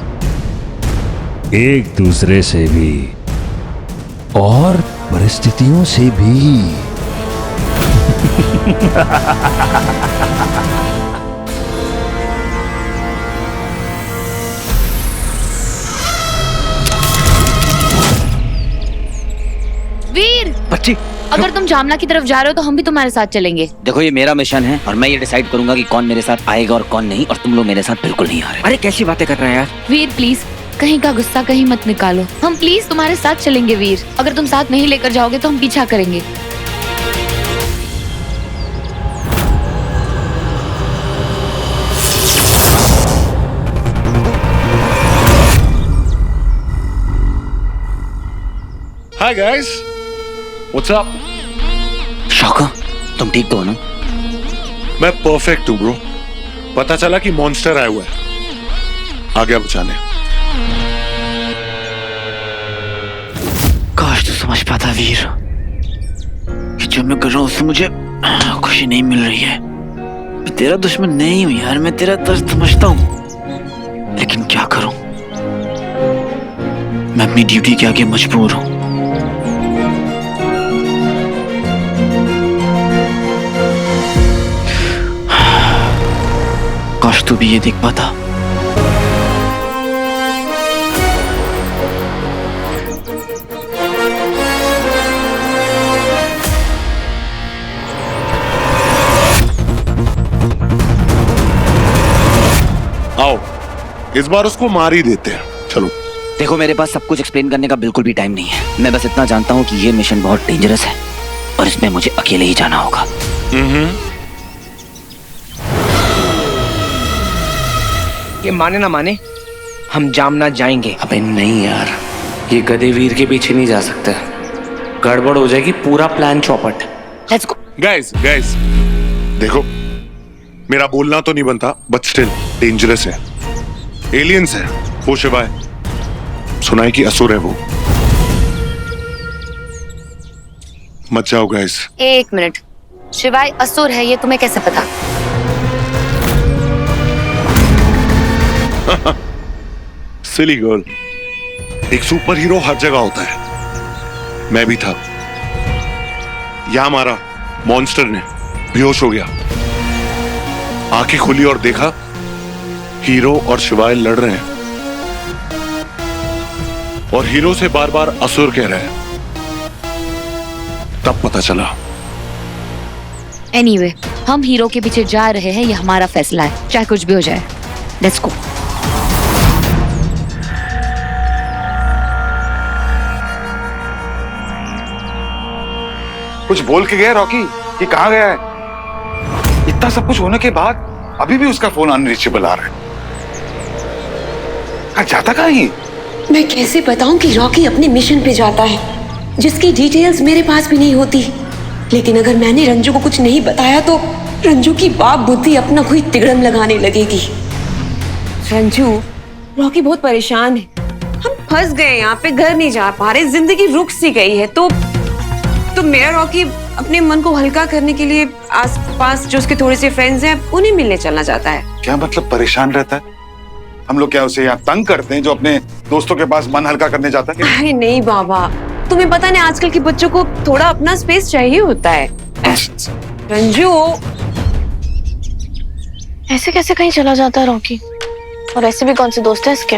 एक दूसरे से भी और परिस्थितियों से भी। वीर, बच्ची, अगर तुम जामना की तरफ जा रहे हो तो हम भी तुम्हारे साथ चलेंगे। देखो ये मेरा मिशन है और मैं ये डिसाइड करूंगा कि कौन मेरे साथ आएगा और कौन नहीं, और तुम लोग मेरे साथ बिल्कुल नहीं आ रहे। अरे कैसी बातें कर रहे हैं यार। वीर प्लीज, कहीं का गुस्सा कहीं मत निकालो। हम प्लीज तुम्हारे साथ चलेंगे वीर। अगर तुम साथ नहीं लेकर जाओगे तो हम पीछा करेंगे। Hi guys, what's up? Shauka, तुम ठीक तो हो ना? मैं परफेक्ट हूँ ब्रो। पता चला कि मॉन्स्टर आया हुआ है, आ गया बचाने। काश तू समझ पाता वीर कि जो मैं कर रहा हूँ उससे मुझे खुशी नहीं मिल रही है। मैं तेरा दुश्मन नहीं हूँ यार, मैं तेरा दर्द समझता हूँ, लेकिन क्या करूं, मैं अपनी ड्यूटी के आगे मजबूर हूं। काश तू भी ये देख पाता। आओ, इस बार उसको मार ही देते हैं। चलो। देखो मेरे पास सब कुछ एक्सप्लेन करने का बिल्कुल भी टाइम नहीं है। मैं बस इतना जानता हूँ कि ये मिशन बहुत डेंजरस है और इसमें मुझे अकेले ही जाना होगा। ये माने ना माने, हम जामना जाएंगे। अबे नहीं यार, ये गधे वीर के पीछे नहीं जा सकते, गड़बड़ हो जाएगी, पूरा प्लान चौपट। Let's go. गाइस देखो, मेरा बोलना तो नहीं बनता, बट स्टिल डेंजरस है। एलियंस है वो, शिवाय सुना है कि असुर है वो। मत जाओ गाइस। एक मिनट, शिवाय असुर है ये तुम्हें कैसे पता? सिली गर्ल, एक सुपर हीरो हर जगह होता है। मैं भी था। यहां मारा मॉन्स्टर ने, बेहोश हो गया। आंखें खुली और देखा हीरो और शिवाय लड़ रहे हैं, और हीरो से बार बार असुर कह रहे हैं। तब पता चला। एनीवे, हम हीरो के पीछे जा रहे हैं, ये हमारा फैसला है, चाहे कुछ भी हो जाए। Let's go. कुछ बोल के गया रॉकी कि कहां गया है? इतना सब कुछ होने के बाद अभी भी उसका फोन अनरीचेबल आ रहा है। जाता कहां है? मैं कैसे बताऊं कि रॉकी अपने मिशन पे जाता है, जिसकी डिटेल्स मेरे पास भी नहीं होती। लेकिन अगर मैंने रंजू को कुछ नहीं बताया तो रंजू की बाप बुद्धि अपना कोई तिगड़म लगाने लगेगी। रंजू, रॉकी बहुत परेशान है। हम फंस गए यहाँ पे, घर नहीं जा पा रहे, जिंदगी रुक सी गई है। तो मेरा रॉकी अपने मन को हल्का करने के लिए आसपास जो उसके थोड़े से फ्रेंड्स हैं उन्हें मिलने चलना चाहता है। क्या मतलब परेशान रहता है? हम लोग क्या उसे यहाँ तंग करते हैं जो अपने दोस्तों के पास मन हल्का करने जाता है? अरे नहीं बाबा, तुम्हें पता नहीं आजकल के बच्चों को थोड़ा अपना स्पेस चाहिए होता है। रंजू, ऐसे कैसे कहीं चला जाता है रॉकी? और ऐसे भी कौन से दोस्त है इसके?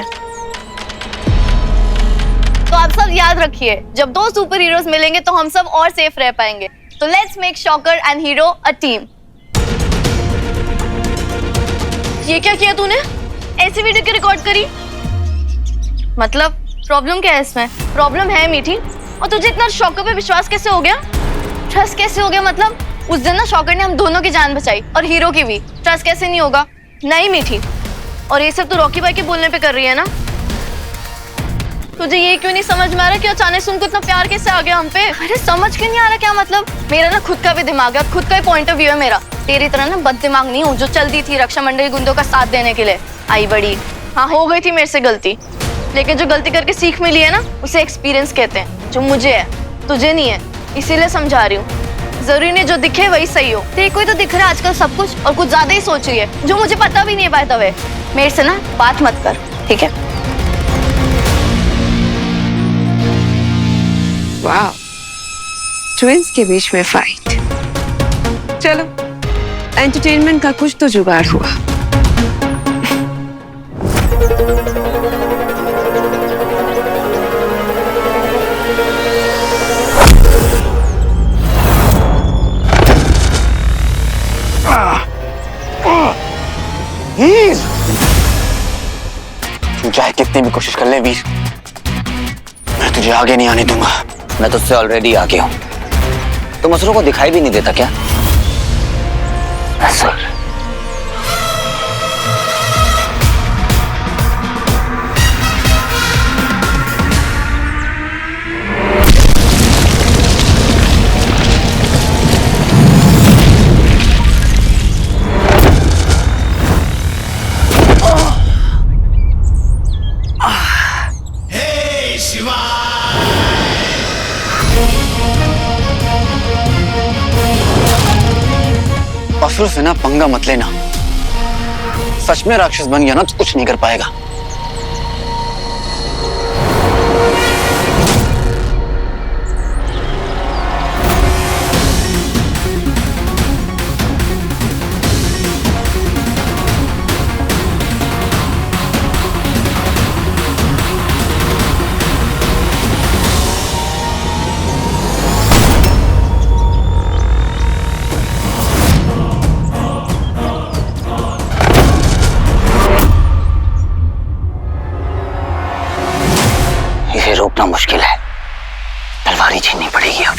तो आप सब याद रखिए, जब दो सुपर हीरोज मिलेंगे तो हम सब और सेफ रह पाएंगे। तो let's make shocker and hero a team. ये क्या किया तूने? ऐसी वीडियो क्यों रिकॉर्ड करी? मतलब प्रॉब्लम क्या है इसमें? प्रॉब्लम है मीठी। और तुझे इतना शॉकर पे विश्वास कैसे हो गया? ट्रस्ट कैसे हो गया? मतलब उस दिन ना शॉकर ने हम दोनों की जान बचाई और हीरो की भी। ट्रस्ट कैसे नहीं होगा? नहीं मीठी। और ये सब तो रॉकी भाई के बोलने पे कर रही है ना? तुझे ये क्यों नहीं समझ में आ रहा कि अचानक से उनको इतना प्यार कैसे आ गया हम पे? अरे समझ क्यों नहीं आ रहा? क्या मतलब? मेरा ना खुद का भी दिमाग है, खुद का ही पॉइंट ऑफ व्यू है मेरा। तेरी तरह ना बद दिमाग नहीं हूँ जो चलती थी रक्षामंडल गुंडों का साथ देने के लिए। आई बड़ी, हाँ हो गई थी मेरे से गलती, लेकिन जो गलती करके सीख मिली है ना उसे एक्सपीरियंस कहते हैं, जो मुझे है तुझे नहीं है, इसीलिए समझा रही हूँ। जरूरी नहीं जो दिखे वही सही हो। तेरे को ही तो दिख रहा है आजकल सब कुछ और कुछ ज्यादा ही सोच रही है जो मुझे पता भी नहीं है। बाय द वे मेरे से ना बात मत कर, ठीक है? वाह, ट्विंस के बीच में फाइट। चलो एंटरटेनमेंट का कुछ तो जुगाड़ हुआ। वीर, तू चाहे कितनी भी कोशिश कर ले वीर, मैं तुझे आगे नहीं आने दूंगा। मैं तुझसे ऑलरेडी आगे हूं। तुम असुरों को दिखाई भी नहीं देता क्या? असुर। असुर से ना पंगा मत लेना। सच में राक्षस बन गया ना तो कुछ नहीं कर पाएगा। इसे रोकना मुश्किल है, तलवार ही छीननी पड़ेगी अब।